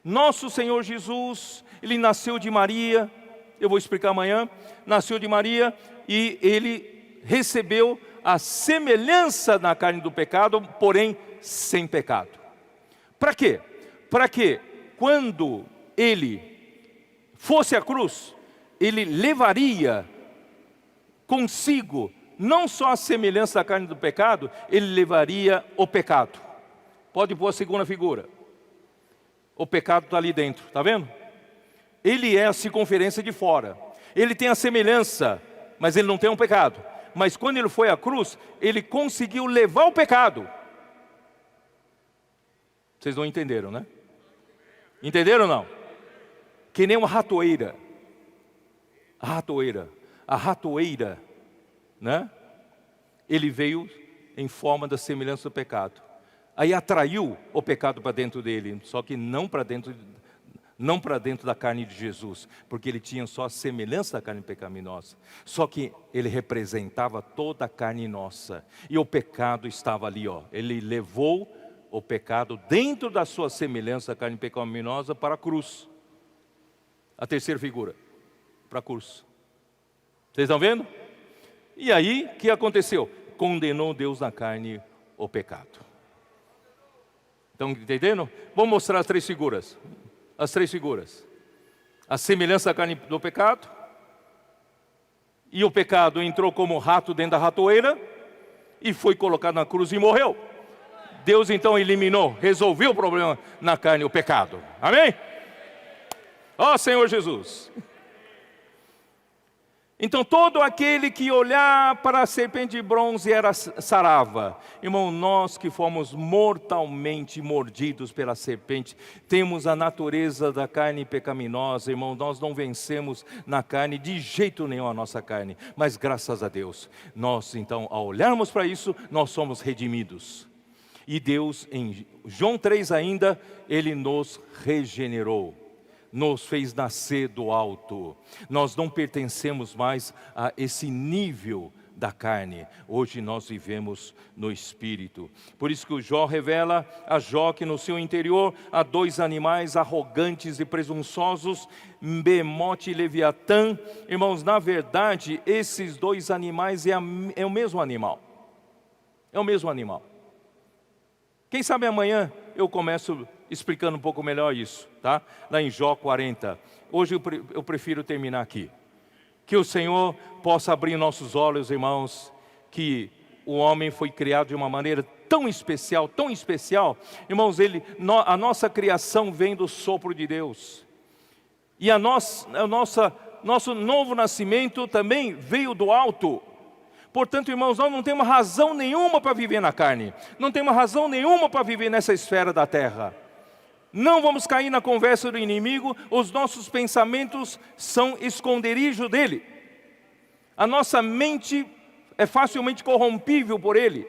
Nosso Senhor Jesus, Ele nasceu de Maria, eu vou explicar amanhã, nasceu de Maria e Ele recebeu a semelhança na carne do pecado, porém sem pecado. Para quê? Para que quando Ele fosse à cruz, Ele levaria consigo não só a semelhança da carne do pecado, Ele levaria o pecado. Pode pôr a segunda figura. O pecado está ali dentro, está vendo? Ele é a circunferência de fora. Ele tem a semelhança, mas Ele não tem um pecado. Mas quando Ele foi à cruz, Ele conseguiu levar o pecado. Vocês não entenderam, né? Entenderam ou não? Que nem uma ratoeira. A ratoeira, né? Ele veio em forma da semelhança do pecado. Aí atraiu o pecado para dentro dele, só que não para dentro da carne de Jesus, porque ele tinha só a semelhança da carne pecaminosa. Só que ele representava toda a carne nossa. E o pecado estava ali, Ele levou o pecado dentro da sua semelhança da carne pecaminosa para a cruz. A terceira figura, para a cruz. Vocês estão vendo? E aí, o que aconteceu? Condenou Deus na carne o pecado. Estão entendendo? Vou mostrar as três figuras. As três figuras. A semelhança da carne do pecado. E o pecado entrou como rato dentro da ratoeira e foi colocado na cruz e morreu. Deus então eliminou, resolveu o problema na carne, o pecado. Amém? Ó Senhor Jesus. Então todo aquele que olhar para a serpente de bronze era sarava. Irmão, nós que fomos mortalmente mordidos pela serpente, temos a natureza da carne pecaminosa, irmão, nós não vencemos na carne, de jeito nenhum a nossa carne. Mas graças a Deus, nós então, ao olharmos para isso, nós somos redimidos. E Deus, em João 3 ainda, Ele nos regenerou. Nos fez nascer do alto. Nós não pertencemos mais a esse nível da carne. Hoje nós vivemos no Espírito. Por isso que o Jó revela a Jó que no seu interior há dois animais arrogantes e presunçosos, Bemote e Leviatã. Irmãos, na verdade, esses dois animais é o mesmo animal. É o mesmo animal. Quem sabe amanhã eu começo explicando um pouco melhor isso, tá? Lá em Jó 40. Hoje eu prefiro terminar aqui. Que o Senhor possa abrir nossos olhos, irmãos, que o homem foi criado de uma maneira tão especial, irmãos, a nossa criação vem do sopro de Deus. E nosso novo nascimento também veio do alto. Portanto, irmãos, nós não temos razão nenhuma para viver na carne. Não temos razão nenhuma para viver nessa esfera da terra. Não vamos cair na conversa do inimigo, os nossos pensamentos são esconderijo dele. A nossa mente é facilmente corrompível por ele.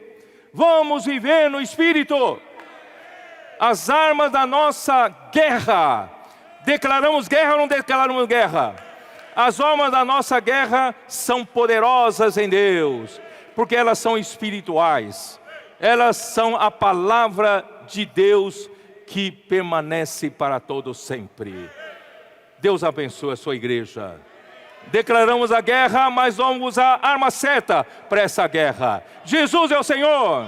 Vamos viver no Espírito. As armas da nossa guerra. Declaramos guerra ou não declaramos guerra? As armas da nossa guerra são poderosas em Deus, porque elas são espirituais. Elas são a palavra de Deus que permanece para todo sempre. Deus abençoe a sua igreja. Declaramos a guerra, mas vamos usar a arma certa para essa guerra. Jesus é o Senhor.